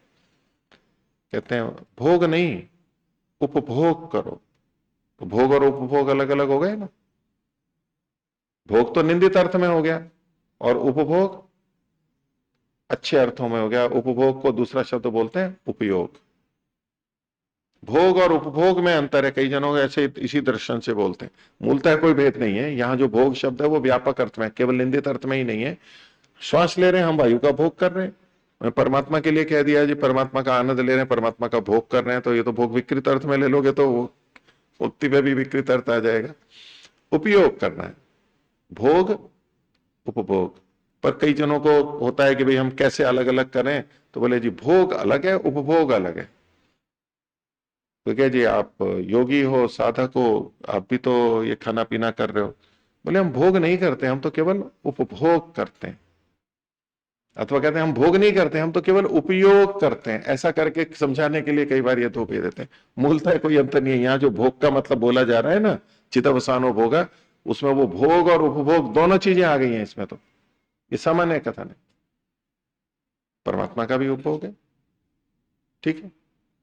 कहते हैं भोग नहीं उपभोग करो, तो भोग और उपभोग अलग अलग हो गए ना। भोग तो निंदित अर्थ में हो गया, और उपभोग अच्छे अर्थों में हो गया। उपभोग को दूसरा शब्द बोलते हैं उपयोग। भोग और उपभोग में अंतर है, कई जनों ऐसे इसी दर्शन से बोलते हैं, मूलतः कोई भेद नहीं है। यहाँ जो भोग शब्द है वो व्यापक अर्थ में, केवल निंदित अर्थ में ही नहीं है। श्वास ले रहे हैं हम, वायु का भोग कर रहे हैं, परमात्मा के लिए कह दिया जी परमात्मा का आनंद ले रहे हैं, परमात्मा का भोग कर रहे हैं, तो ये तो भोग विकृत अर्थ में ले लोगे तो मुक्ति में भी विकृत अर्थ आ जाएगा। उपयोग करना है, भोग उपभोग। पर कई जनों को होता है कि भाई हम कैसे अलग अलग करें, तो बोले जी भोग अलग है उपभोग अलग है। तो क्या जी आप योगी हो, साधक हो, आप भी तो ये खाना पीना कर रहे हो। बोले हम भोग नहीं करते, हम तो केवल उपभोग करते हैं। अथवा कहते हैं हम भोग नहीं करते, हम तो केवल उपयोग करते हैं। ऐसा करके समझाने के लिए कई बार ये धोखे देते हैं। मूलतः कोई अंतर नहीं है। यहाँ जो भोग का मतलब बोला जा रहा है ना, चिदवसानो भोगा, उसमें वो भोग और उपभोग दोनों चीजें आ गई हैं इसमें, तो ये सामान्य कथन है। परमात्मा का भी उपभोग है। ठीक है,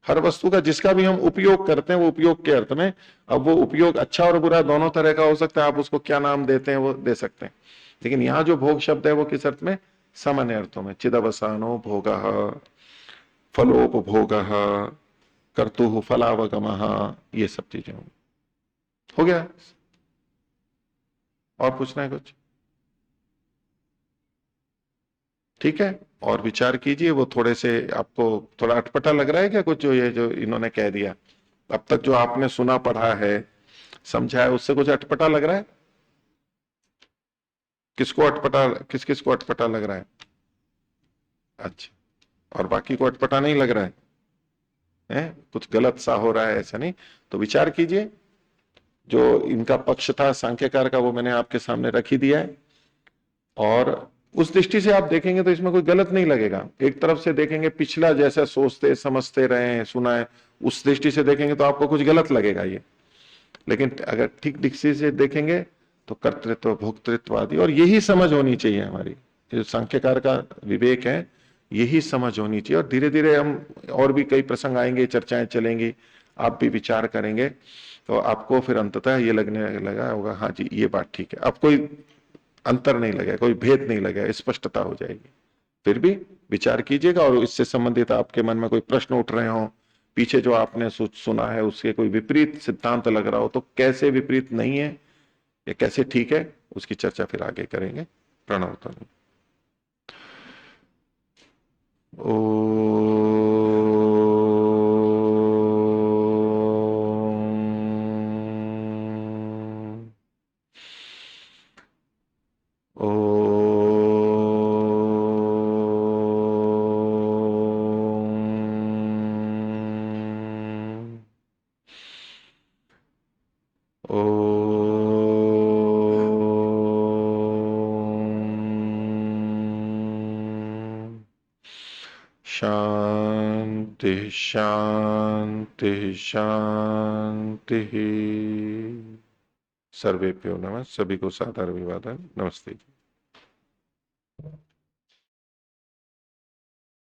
हर वस्तु का जिसका भी हम उपयोग करते हैं वो उपयोग के अर्थ में, अब वो उपयोग अच्छा और बुरा दोनों तरह का हो सकता है, आप उसको क्या नाम देते हैं वो दे सकते हैं, लेकिन यहां जो भोग शब्द है वो किस अर्थ में, सामान्य अर्थों में, चिदवसानो भोग, फलोपभोग, कर्तु फलावगम, ये सब चीजें होंगी। हो गया, और पूछना है कुछ? ठीक है, और विचार कीजिए। वो थोड़े से आपको थोड़ा अटपटा लग रहा है क्या कुछ, जो ये जो इन्होंने कह दिया अब तक, जो आपने सुना पढ़ा है समझा है, उससे कुछ अटपटा लग रहा है? किसको अटपटा, किस किस को अटपटा लग रहा है? अच्छा, और बाकी को अटपटा नहीं लग रहा है? कुछ गलत सा हो रहा है ऐसा नहीं, तो विचार कीजिए। जो इनका पक्ष था सांख्यकार का वो मैंने आपके सामने रख ही दिया है, और उस दृष्टि से आप देखेंगे तो इसमें कोई गलत नहीं लगेगा। एक तरफ से देखेंगे पिछला जैसा सोचते समझते रहे हैं सुना है, उस दृष्टि से देखेंगे तो आपको कुछ गलत लगेगा ये, लेकिन अगर ठीक दृष्टि से देखेंगे तो कर्तृत्व भोक्तृत्ववादी, और यही समझ होनी चाहिए हमारी, जो सांख्यकार का विवेक है यही समझ होनी चाहिए। और धीरे धीरे हम और भी कई प्रसंग आएंगे, चर्चाएं चलेंगी, आप भी विचार करेंगे, तो आपको फिर अंततः ये लगने लगा होगा हाँ जी ये बात ठीक है, अब कोई अंतर नहीं लगेगा, कोई भेद नहीं लगेगा, स्पष्टता हो जाएगी। फिर भी विचार कीजिएगा, और इससे संबंधित आपके मन में कोई प्रश्न उठ रहे हो, पीछे जो आपने सुना है उसके कोई विपरीत सिद्धांत लग रहा हो, तो कैसे विपरीत नहीं है या कैसे ठीक है, उसकी चर्चा फिर आगे करेंगे। प्रणव ध्वनि। शांति शांति शांति। सर्वेभ्यो नमः, सभी को सादर अभिवादन, नमस्ते जी।